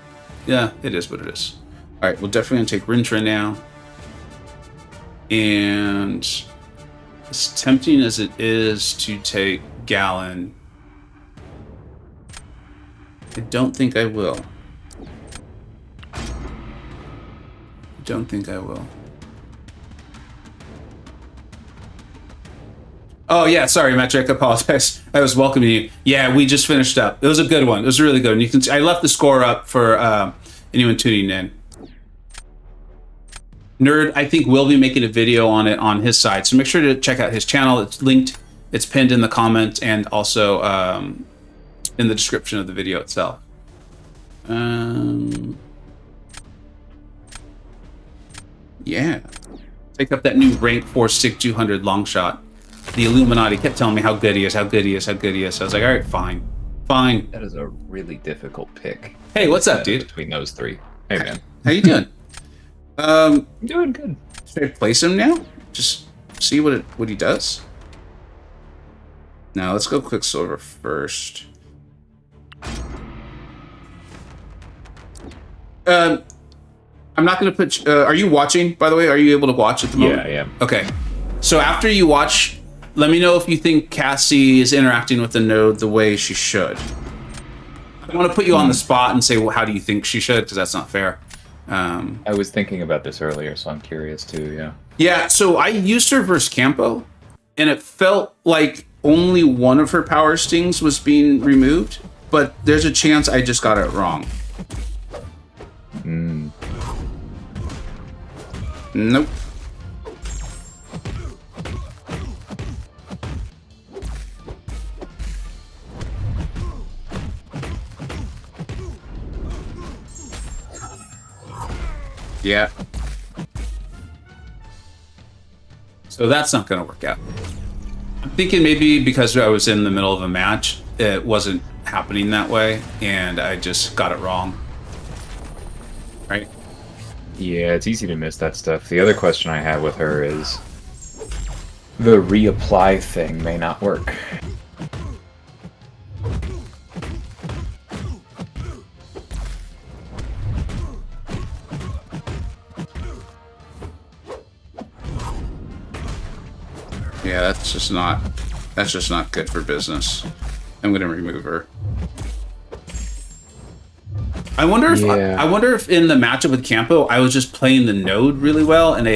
yeah, it is what it is. All right, we're definitely gonna take Rintra now. And as tempting as it is to take Gallon, I don't think I will. Don't think I will. Oh yeah, sorry, Metric. I apologize. I was welcoming you. Yeah, we just finished up. It was a good one. It was really good. And you can see I left the score up for anyone tuning in. Nerd, I think, will be making a video on it on his side, so make sure to check out his channel. It's linked. It's pinned in the comment and also in the description of the video itself. Yeah. Take up that new rank 4 stick 200 long shot. the Illuminati kept telling me how good he is, how good he is, how good he is. So I was like, all right, fine. Fine. That is a really difficult pick. Hey, what's up, dude? Between those three. Hey, man. How you doing? I'm doing good. Should I place him now? Just see what he does? Now, let's go Quicksilver first. I'm not going to put... are you watching, by the way? Are you able to watch at the moment? Yeah, I am. Okay. So after you watch, let me know if you think Cassie is interacting with the node the way she should. I want to put you on the spot and say, well, how do you think she should? Because that's not fair. I was thinking about this earlier, so I'm curious too, yeah. Yeah, so I used her versus Campo, and it felt like only one of her power stings was being removed, but there's a chance I just got it wrong. Nope. Yeah. So that's not going to work out. I'm thinking maybe because I was in the middle of a match, it wasn't happening that way, and I just got it wrong. Right? Yeah, it's easy to miss that stuff. The other question I have with her is the reapply thing may not work. Yeah, that's just not good for business. I'm gonna remove her. I wonder if I wonder if in the matchup with Campo, I was just playing the node really well, and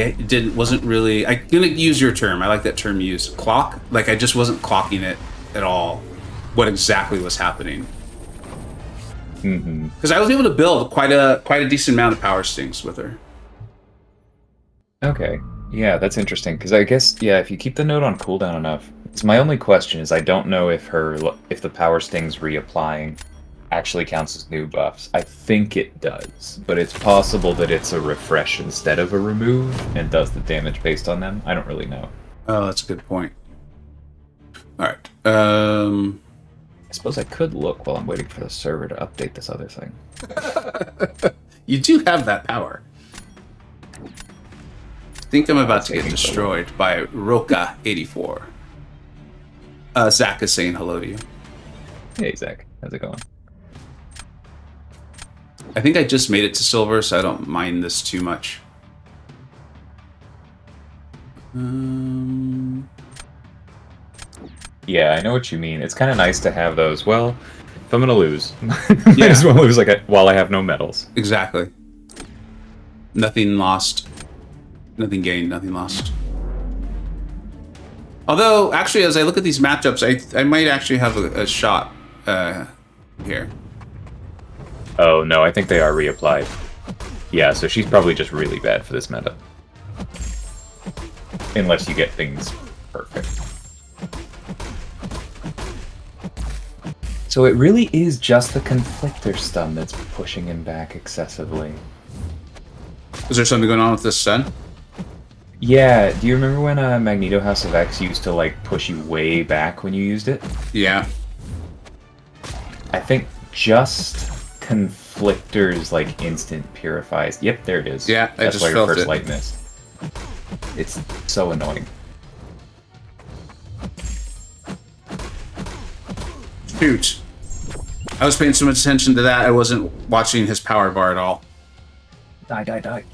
wasn't really. I'm gonna use your term. I like that term you used. Clock. Like I just wasn't clocking it at all. What exactly was happening? Because I was able to build quite a decent amount of power stings with her. Okay. Yeah, that's interesting, because I guess, yeah, if you keep the node on cooldown enough, it's my only question is I don't know if the power stings reapplying actually counts as new buffs. I think it does, but it's possible that it's a refresh instead of a remove and does the damage based on them. I don't really know. Oh, that's a good point. All right. I suppose I could look while I'm waiting for the server to update this other thing. You do have that power. I think I'm about to get destroyed by Roka84. Zach is saying hello to you. Hey, Zach. How's it going? I think I just made it to silver, so I don't mind this too much. Yeah, I know what you mean. It's kind of nice to have those. Well, if I'm going to lose, might as well lose while I have no medals. Exactly. Nothing lost. Nothing gained, nothing lost. Although, actually, as I look at these matchups, I might actually have a shot here. Oh, no, I think they are reapplied. Yeah, so she's probably just really bad for this meta. Unless you get things perfect. So it really is just the Conflictor stun that's pushing him back excessively. Is there something going on with this stun? Yeah, do you remember when Magneto House of X used to, like, push you way back when you used it? Yeah. I think just Conflictor's, like, instant purifies. Yep, there it is. Yeah, I That's just why your felt first it. light missed. It's so annoying. Shoot. I was paying so much attention to that, I wasn't watching his power bar at all. Die.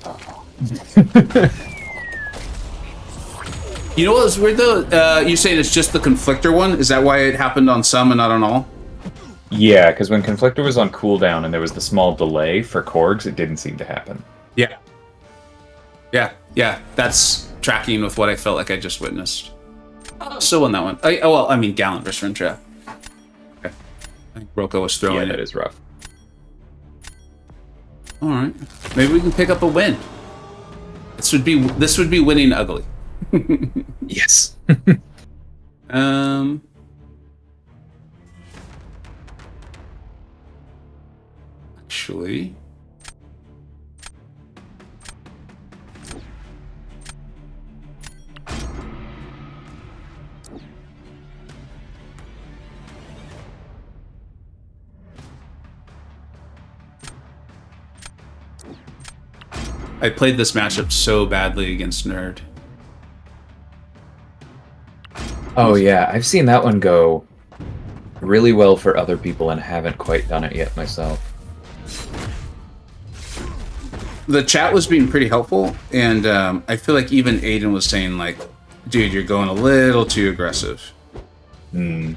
You know what was weird though? You're saying it's just the Conflictor one? Is that why it happened on some and not on all? Yeah, because when Conflictor was on cooldown and there was the small delay for Korgs, it didn't seem to happen. Yeah. Yeah. That's tracking with what I felt like I just witnessed. So on that one. I mean Gallant versus Rentrap. Okay. I think Roko was throwing Yeah, it. that is rough. Alright. Maybe we can pick up a win. This would be winning ugly. Yes. Actually, I played this matchup so badly against Nerd. Oh yeah, I've seen that one go really well for other people and haven't quite done it yet myself. The chat was being pretty helpful, and I feel like even Aiden was saying like, dude, you're going a little too aggressive. Hmm.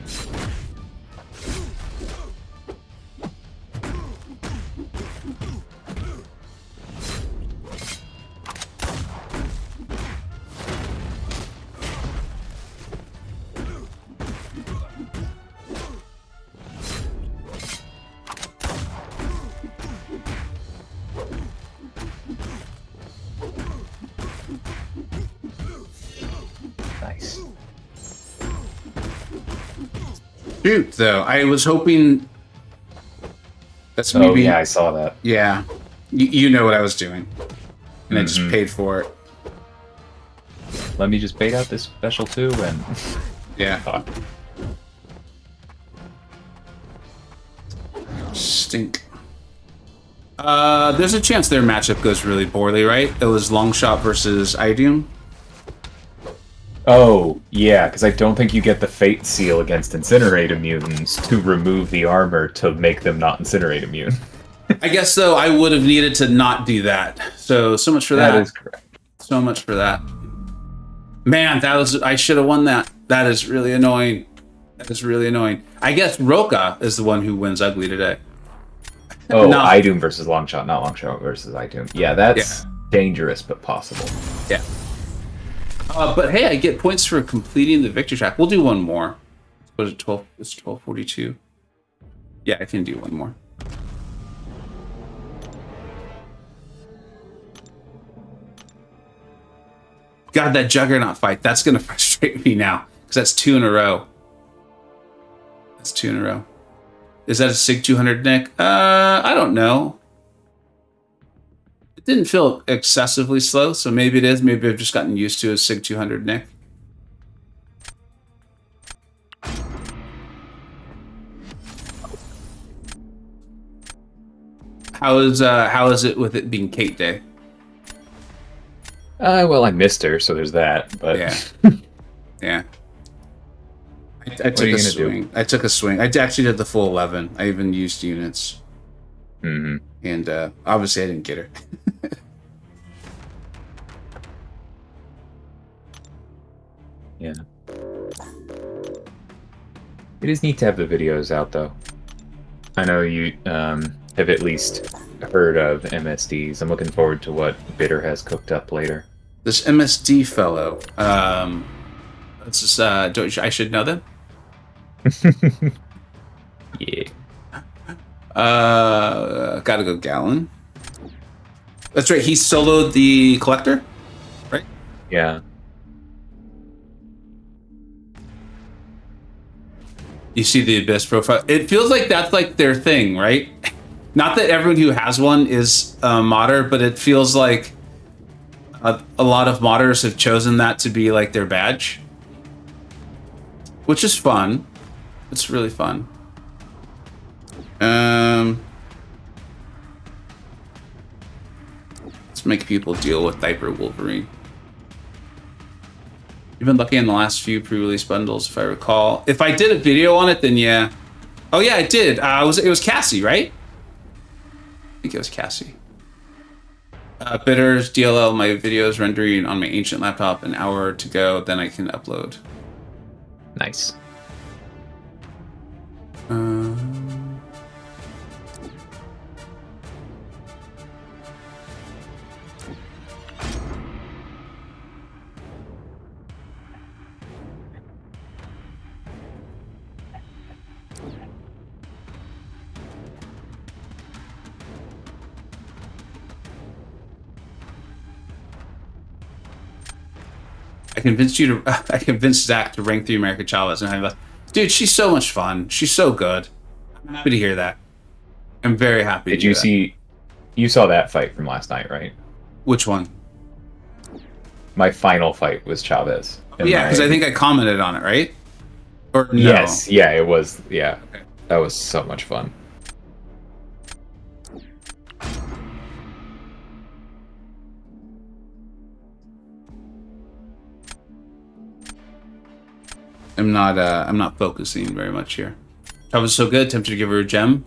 Nice. Shoot, though, I was hoping that's me Oh being... yeah, I saw that. Yeah, you know what I was doing, and I just paid for it. Let me just bait out this special too, and Yeah. Stink. There's a chance their matchup goes really poorly, right? It was Longshot versus Idoom. oh yeah, because I don't think you get the Fate Seal against Incinerate immunes to remove the armor to make them not Incinerate immune. I guess, though, I would have needed to not do that. So much for that. That is correct. So much for that. Man, I should have won that. That is really annoying. That is really annoying. I guess Roka is the one who wins ugly today. Oh, No. Idoom versus Longshot, not Longshot versus Idoom. Yeah, that's dangerous but possible. Yeah. But hey, I get points for completing the victory track. We'll do one more. What is it, 12? It's 12:42. Yeah, I can do one more. God, that Juggernaut fight, that's going to frustrate me now. Because that's 2 in a row. That's 2 in a row. Is that a SIG 200, Nick? I don't know. It didn't feel excessively slow, so maybe it is. Maybe I've just gotten used to a SIG 200, Nick. How is it with it being Kate Day? Well, I missed her, so there's that. But Yeah, yeah. I What are took you a gonna swing. do? I took a swing. I actually did the full 11. I even used units, hmm and obviously I didn't get her. Yeah. It is neat to have the videos out, though. I know you have at least heard of MSDs. I'm looking forward to what Bitter has cooked up later. This MSD fellow. Let's just. I should know them. Yeah. Gotta go Gallon. That's right. He soloed the Collector, right? Yeah. You see the Abyss profile. It feels like that's like their thing, right? Not that everyone who has one is a modder, but it feels like a lot of modders have chosen that to be like their badge, which is fun. It's really fun. Let's make people deal with Diaper Wolverine. You've been lucky in the last few pre-release bundles, if I recall. If I did a video on it, then yeah. Oh yeah, I did. It was Cassie, right? I think it was Cassie. Bitters, DLL, my videos rendering on my ancient laptop, an hour to go, then I can upload. Nice. I convinced Zach to rank 3 America Chavez, and I'm like, dude, she's so much fun. She's so good. I'm happy to hear that. I'm very happy. Did you see? You saw that fight from last night, right? Which one? My final fight was Chavez. Yeah, because I think I commented on it, right? Or no? Yes, yeah, it was. Yeah, Okay. that was so much fun. I'm not focusing very much here. That was so good. Tempted to give her a gem.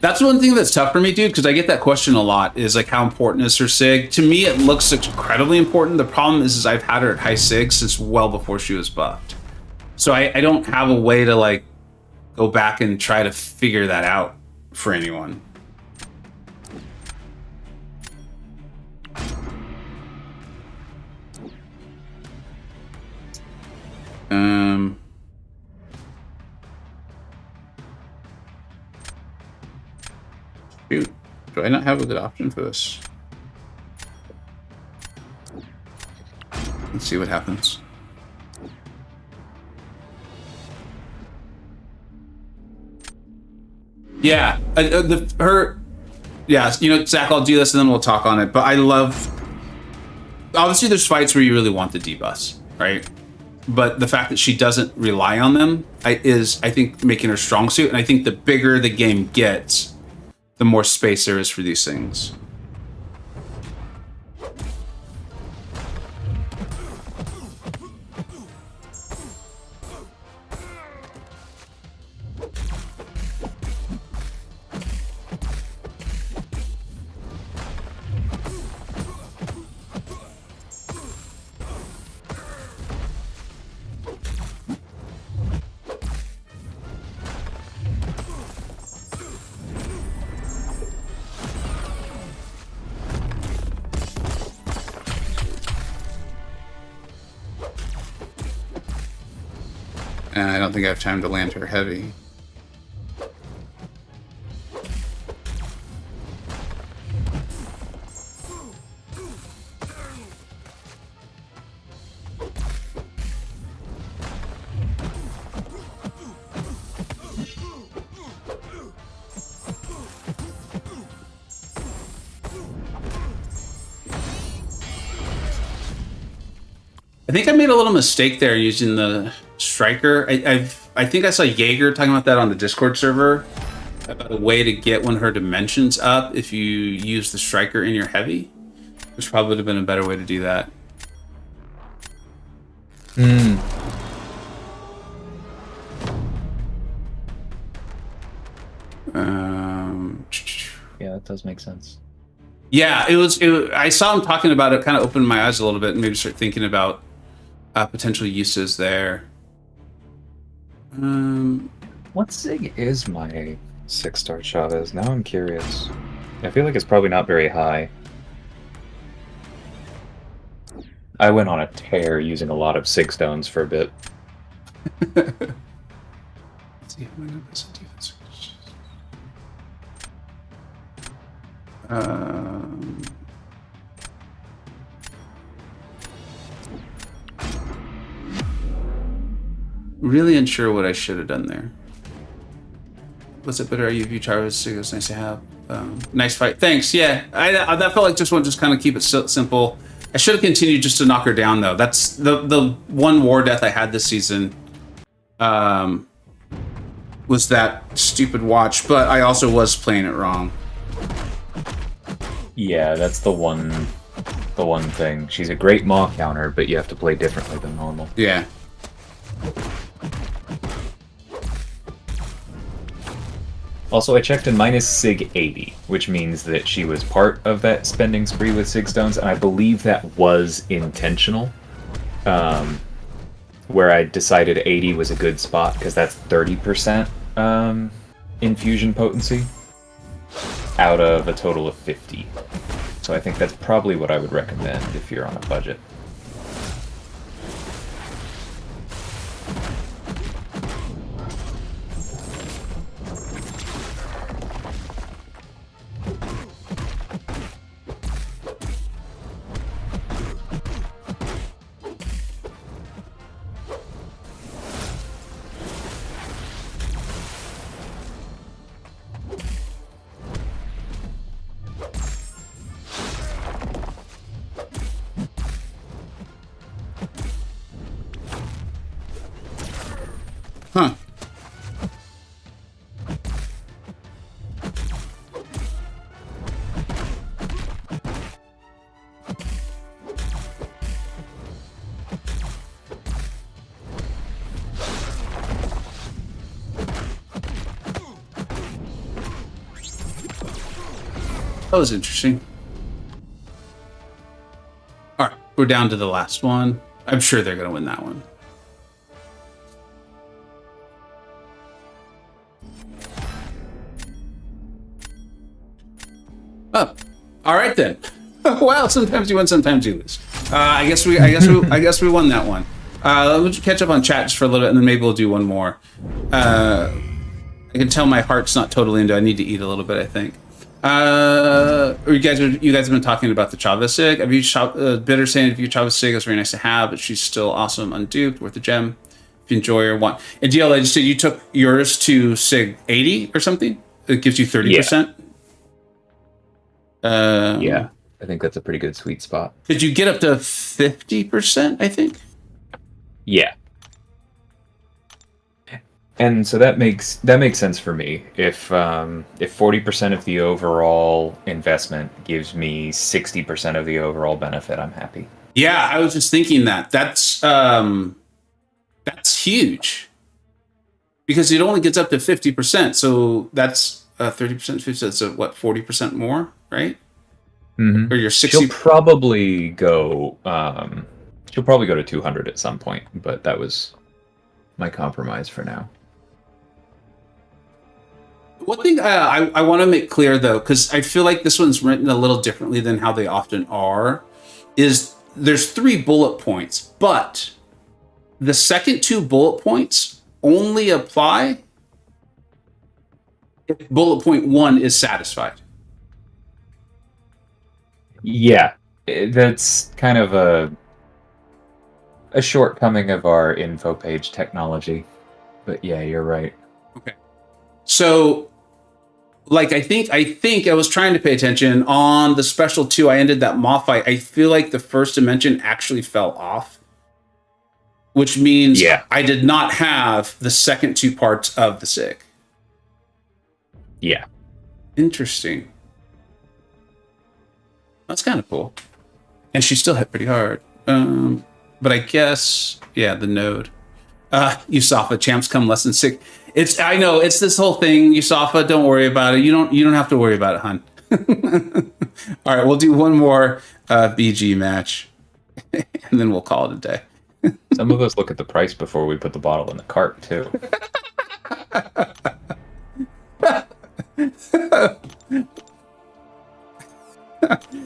That's one thing that's tough for me, dude, because I get that question a lot, is like, how important is her sig? To me, it looks incredibly important. The problem is I've had her at high sig since well before she was buffed. So I don't have a way to like go back and try to figure that out for anyone. Shoot, do I not have a good option for this? Let's see what happens. Yeah, yeah, you know, Zach, I'll do this and then we'll talk on it. But I love, obviously there's fights where you really want the debuffs, right? But the fact that she doesn't rely on them is, I think, making her strong suit. And I think the bigger the game gets, the more space there is for these things. And I don't think I have time to land her heavy. I think I made a little mistake there using the striker. I think I saw Jaeger talking about that on the Discord server, about a way to get one of her dimensions up if you use the striker in your heavy, which probably would have been a better way to do that. Yeah, that does make sense. Yeah, I saw him talking about it, kind of opened my eyes a little bit, and maybe start thinking about potential uses there. What sig is my 6-star Chavez? Now I'm curious. I feel like it's probably not very high. I went on a tear using a lot of sig stones for a bit. Let's see, how many of this defense? Really unsure what I should have done there. Was it better? Are you view Chavez? It was nice to have. Nice fight. Thanks. Yeah, that felt like just one. Just kind of keep it simple. I should have continued just to knock her down though. That's the one war death I had this season. Was that stupid watch? But I also was playing it wrong. Yeah, that's the one thing. She's a great maw counter, but you have to play differently than normal. Yeah. Also, I checked in minus sig 80, which means that she was part of that spending spree with sig stones, and I believe that was intentional. Where I decided 80 was a good spot, because that's 30% infusion potency out of a total of 50. So I think that's probably what I would recommend if you're on a budget. That was interesting. All right, we're down to the last one. I'm sure they're going to win that one. Oh, all right then. Well, sometimes you win, sometimes you lose. I guess we won that one. Let me catch up on chat just for a little bit, and then maybe we'll do one more. I can tell my heart's not totally into. I need to eat a little bit, I think. You guys have been talking about the Chavez Sig. Have you Bitter saying if you Chavez Sig is very nice to have, but she's still awesome, unduped, worth a gem. If you enjoy or want. And DL, I just said you took yours to Sig 80 or something. It gives you 30%. Yeah, I think that's a pretty good sweet spot. Did you get up to 50%? I think. Yeah. And so that makes sense for me. If 40% of the overall investment gives me 60% of the overall benefit, I'm happy. Yeah, I was just thinking that's huge because it only gets up to 50%. So that's 30%, 50%. So what, 40% more, right? Mm-hmm. Or your 60. She'll probably go to 200 at some point, but that was my compromise for now. One thing I want to make clear, though, because I feel like this one's written a little differently than how they often are, is there's 3 bullet points, but the second 2 bullet points only apply if bullet point 1 is satisfied. Yeah, that's kind of a shortcoming of our info page technology. But yeah, you're right. Okay. So, like, I think I was trying to pay attention on the special 2. I ended that moth fight. I feel like the first dimension actually fell off, which means I did not have the second 2 parts of the SIG. Yeah. Interesting. That's kind of cool. And she still hit pretty hard. But I guess, the node. Yusafa, champs come less than 6. I know, it's this whole thing, Yusafa, don't worry about it. You don't have to worry about it, hun. All right, we'll do one more BG match. And then we'll call it a day. Some of us look at the price before we put the bottle in the cart, too.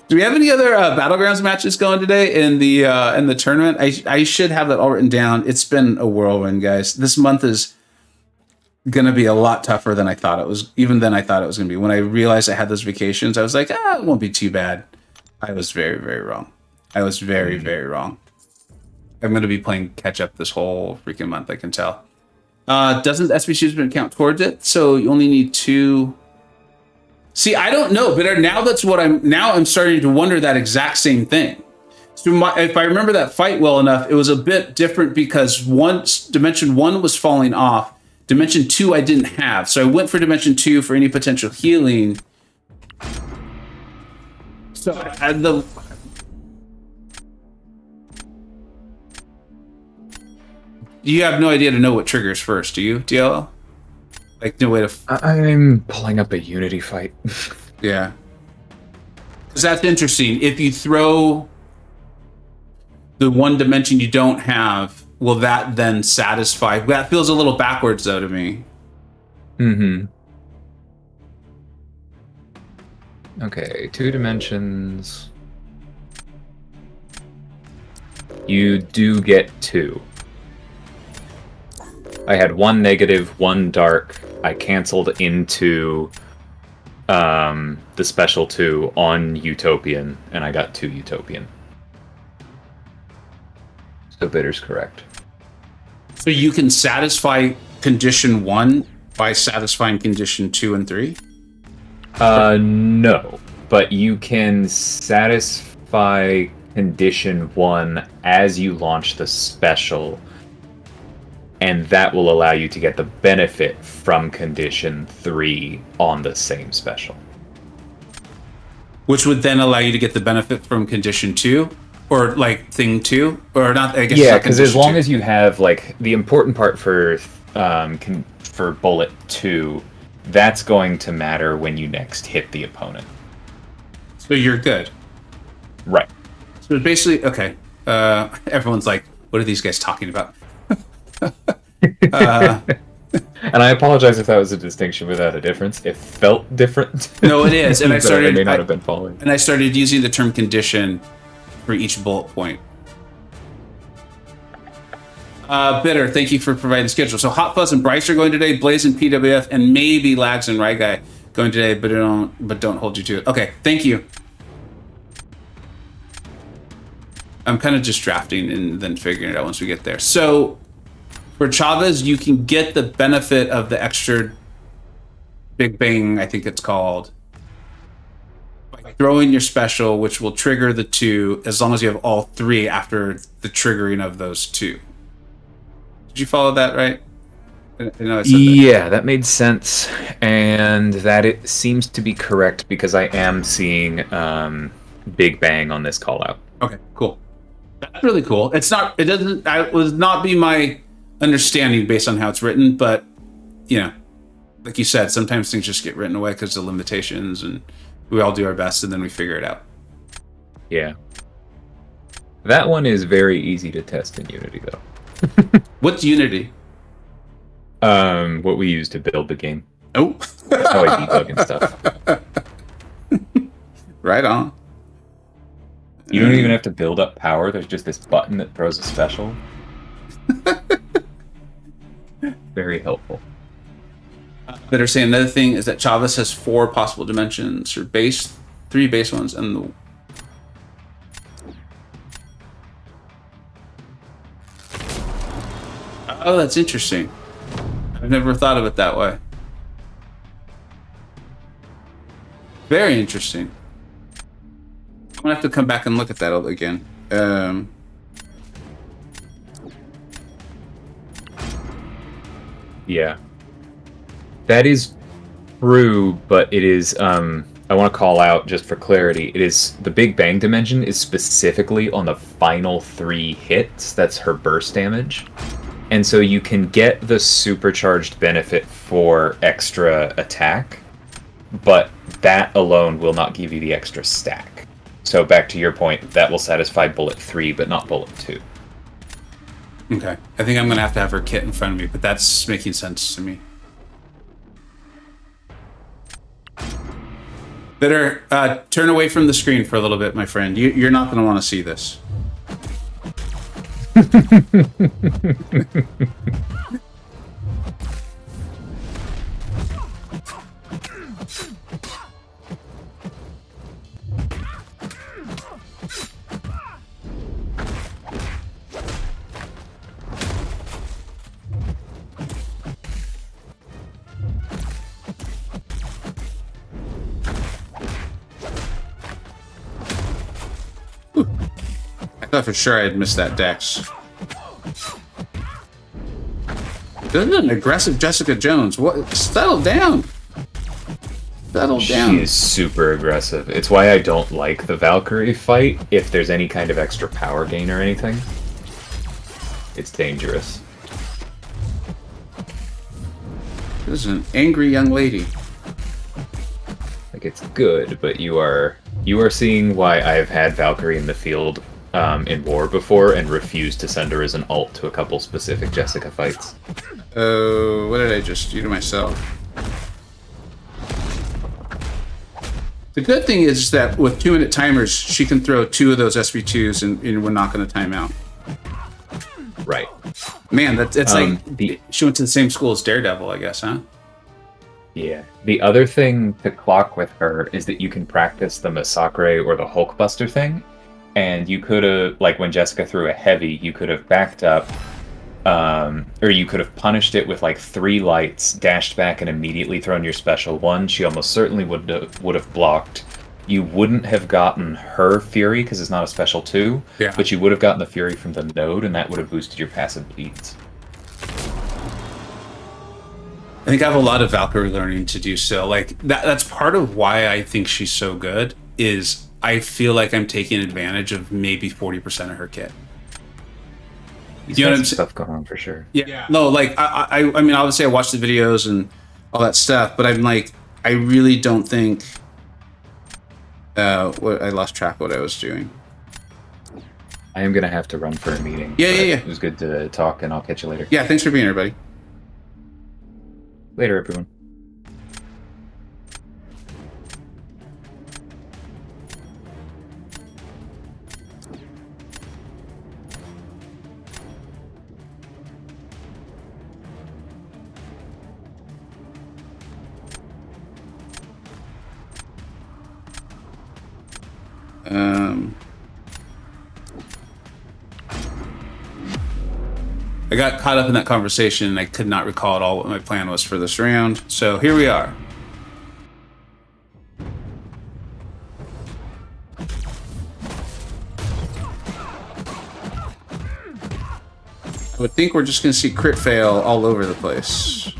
Do we have any other Battlegrounds matches going today in the tournament? I should have that all written down. It's been a whirlwind, guys. This month is going to be a lot tougher than I thought it was. Even then, I thought it was going to be. When I realized I had those vacations, I was like, it won't be too bad. I was very, very wrong. I was very, very wrong. I'm going to be playing catch up this whole freaking month, I can tell. Doesn't SBC count towards it? So you only need 2. See, I don't know, but now I'm starting to wonder that exact same thing. So if I remember that fight well enough, it was a bit different because once Dimension 1 was falling off, Dimension 2 I didn't have. So I went for Dimension 2 for any potential healing. So you have no idea to know what triggers first, do you, DLL? Like, no way to... I'm pulling up a Unity fight. Yeah. Because that's interesting. If you throw the one dimension you don't have, will that then satisfy? That feels a little backwards, though, to me. Mm-hmm. Okay, 2 dimensions. You do get 2. I had 1 negative, 1 dark. I canceled into the special 2 on Utopian, and I got 2 Utopian. So Bitter's correct. So you can satisfy condition 1 by satisfying condition 2 and 3? No. But you can satisfy condition 1 as you launch the special, and that will allow you to get the benefit from condition 3 on the same special. Which would then allow you to get the benefit from condition 2? Or, like, thing 2? Or not, I guess. Yeah, because as long as you have, like, the important part for bullet 2, that's going to matter when you next hit the opponent. So you're good. Right. So basically, okay. Everyone's like, what are these guys talking about? And I apologize if that was a distinction without a difference. It felt different. No, it is. And I started. may not have been following. And I started using the term condition for each bullet point. Bitter, thank you for providing the schedule. So Hot Fuzz and Bryce are going today. Blaze and PWF, and maybe Lags and Ry Guy going today, but don't hold you to it. Okay, thank you. I'm kind of just drafting and then figuring it out once we get there. So for Chavez, you can get the benefit of the extra Big Bang, I think it's called, by throwing your special, which will trigger the 2 as long as you have all 3 after the triggering of those 2. Did you follow that right? I know I said Yeah, that made sense, and that it seems to be correct because I am seeing Big Bang on this call out. Okay, cool. That's really cool. It would not be my understanding based on how it's written, but you know, like you said, sometimes things just get written away because of limitations, and we all do our best and then we figure it out. Yeah. That one is very easy to test in Unity, though. What's Unity? What we use to build the game. Oh. That's how I debug and stuff. Right on. You don't even have to build up power. There's just this button that throws a special. Very helpful. Better say another thing is that Chavez has 4 possible dimensions, or 3 base ones, and the oh, that's interesting. I've never thought of it that way. Very interesting. I'm gonna have to come back and look at that again. Yeah. That is true, but it is, I want to call out, just for clarity, it is, the Big Bang dimension is specifically on the final 3 hits. That's her burst damage. And so you can get the supercharged benefit for extra attack, but that alone will not give you the extra stack. So back to your point, that will satisfy bullet 3, but not bullet 2. Okay. I think I'm going to have her kit in front of me, but that's making sense to me. Better turn away from the screen for a little bit, my friend. You're not going to want to see this. I thought for sure I had missed that Dex. This is an aggressive Jessica Jones. What? Settle down. Settle down. She is super aggressive. It's why I don't like the Valkyrie fight. If there's any kind of extra power gain or anything, it's dangerous. This is an angry young lady. Like, it's good, but you are seeing why I've had Valkyrie in the field in war before and refused to send her as an ult to a couple specific Jessica fights. Oh, what did I just do to myself? The good thing is that with 2-minute timers, she can throw 2 of those SB2s and we're not going to time out. Right. Man, it's like she went to the same school as Daredevil, I guess, huh? Yeah. The other thing to clock with her is that you can practice the Masacre or the Hulkbuster thing, and you could have, like when Jessica threw a heavy, you could have backed up, or you could have punished it with like 3 lights, dashed back, and immediately thrown your special. 1, she almost certainly would have blocked. You wouldn't have gotten her Fury because it's not a special 2, yeah. But you would have gotten the Fury from the node, and that would have boosted your passive bleeds. I think I have a lot of Valkyrie learning to do so. Like that's part of why I think she's so good, is I feel like I'm taking advantage of maybe 40% of her kit. You know what I'm saying? Stuff going on for sure. Yeah. No, like I mean, obviously I watched the videos and all that stuff, but I'm like, I really don't think I lost track of what I was doing. I am gonna have to run for a meeting. Yeah. It was good to talk, and I'll catch you later. Yeah, thanks for being here, buddy. Later, everyone. I got caught up in that conversation and I could not recall at all what my plan was for this round. So here we are. I would think we're just going to see crit fail all over the place.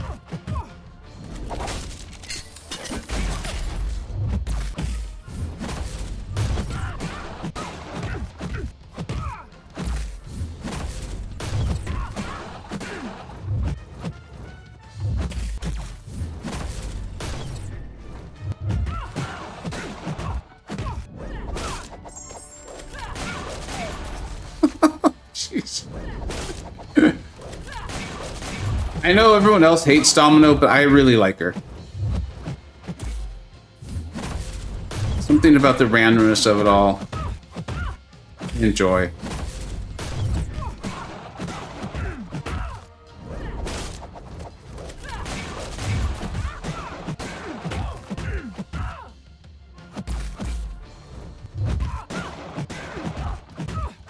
Jeez. I know everyone else hates Domino, but I really like her. Something about the randomness of it all. Enjoy.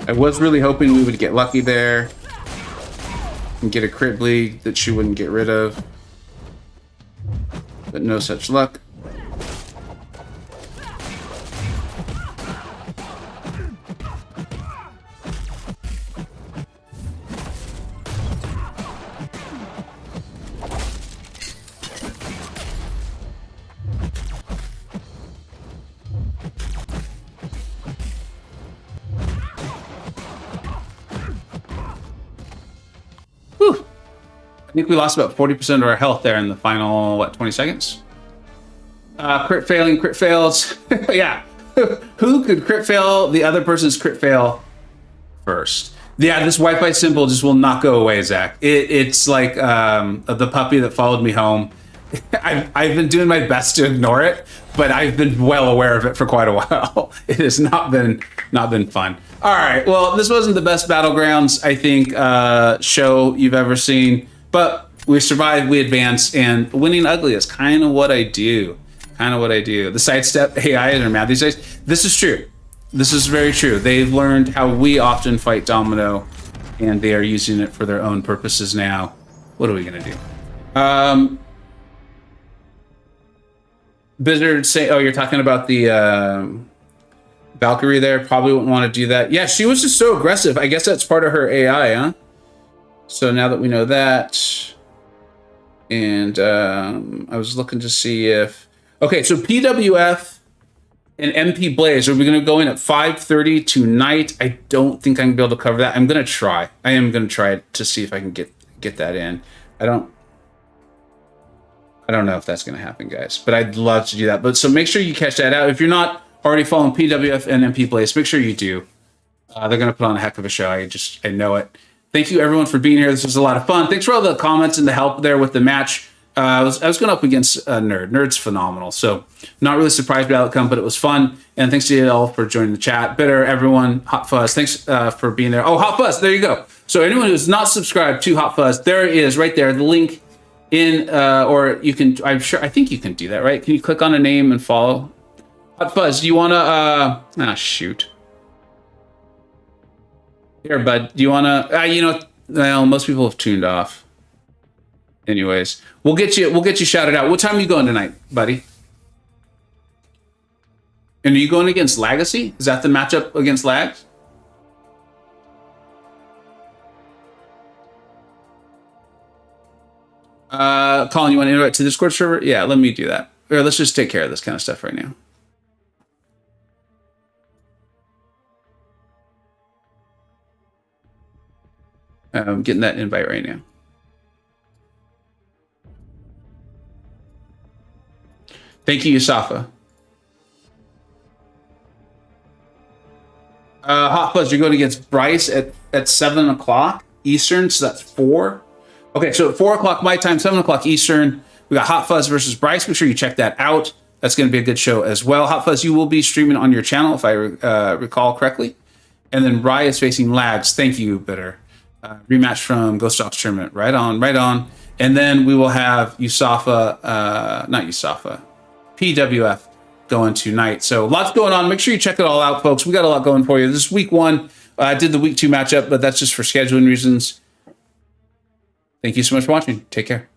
I was really hoping we would get lucky there and get a crit bleed that she wouldn't get rid of, but no such luck. I think we lost about 40% of our health there in the final, what, 20 seconds? Crit failing, crit fails. Yeah. Who could crit fail the other person's crit fail first? Yeah, this Wi-Fi symbol just will not go away, Zach. It's like the puppy that followed me home. I've been doing my best to ignore it, but I've been well aware of it for quite a while. It has not been fun. All right, well, this wasn't the best Battlegrounds, I think, show you've ever seen. But we survived, we advanced, and winning ugly is kind of what I do. The sidestep AI are mad these days. This is true. This is very true. They've learned how we often fight Domino, and they are using it for their own purposes now. What are we going to do? Blizzard say, oh, you're talking about the Valkyrie there. Probably wouldn't want to do that. Yeah, she was just so aggressive. I guess that's part of her AI, huh? So now that we know that, and I was looking to see if, okay, so PWF and MP Blaze, are we going to go in at 5:30 tonight? I don't think I'm going to be able to cover that. I'm going to try. I am going to try to see if I can get that in. I don't know if that's going to happen, guys, but I'd love to do that. But so make sure you catch that out. If you're not already following PWF and MP Blaze, make sure you do. They're going to put on a heck of a show. I know it. Thank you, everyone, for being here. This was a lot of fun. Thanks for all the comments and the help there with the match. I was going up against Nerd. Nerd's phenomenal. So not really surprised by the outcome, but it was fun. And thanks to you all for joining the chat. Bitter, everyone, Hot Fuzz, thanks for being there. Oh, Hot Fuzz, there you go. So anyone who's not subscribed to Hot Fuzz, there it is right there. The link in, or you can, I think you can do that, right? Can you click on a name and follow? Hot Fuzz, do you want to, shoot. Here, bud, do you want to, well, most people have tuned off. Anyways, we'll get you shouted out. What time are you going tonight, buddy? And are you going against Legacy? Is that the matchup against Lags? Colin, you want to invite to the Discord server? Yeah, let me do that. Or let's just take care of this kind of stuff right now. I'm getting that invite right now. Thank you, Yusafa. Hot Fuzz, you're going against Bryce at 7 o'clock Eastern, so that's 4. Okay, so at 4 o'clock my time, 7 o'clock Eastern, we got Hot Fuzz versus Bryce. Make sure you check that out. That's going to be a good show as well. Hot Fuzz, you will be streaming on your channel, if I recall correctly. And then Rye is facing Lags. Thank you, Bitter. Rematch from Ghost Dogs Tournament. Right on, right on. And then we will have PWF going tonight. So lots going on. Make sure you check it all out, folks. We got a lot going for you. This is week 1. I did the week 2 matchup, but that's just for scheduling reasons. Thank you so much for watching. Take care.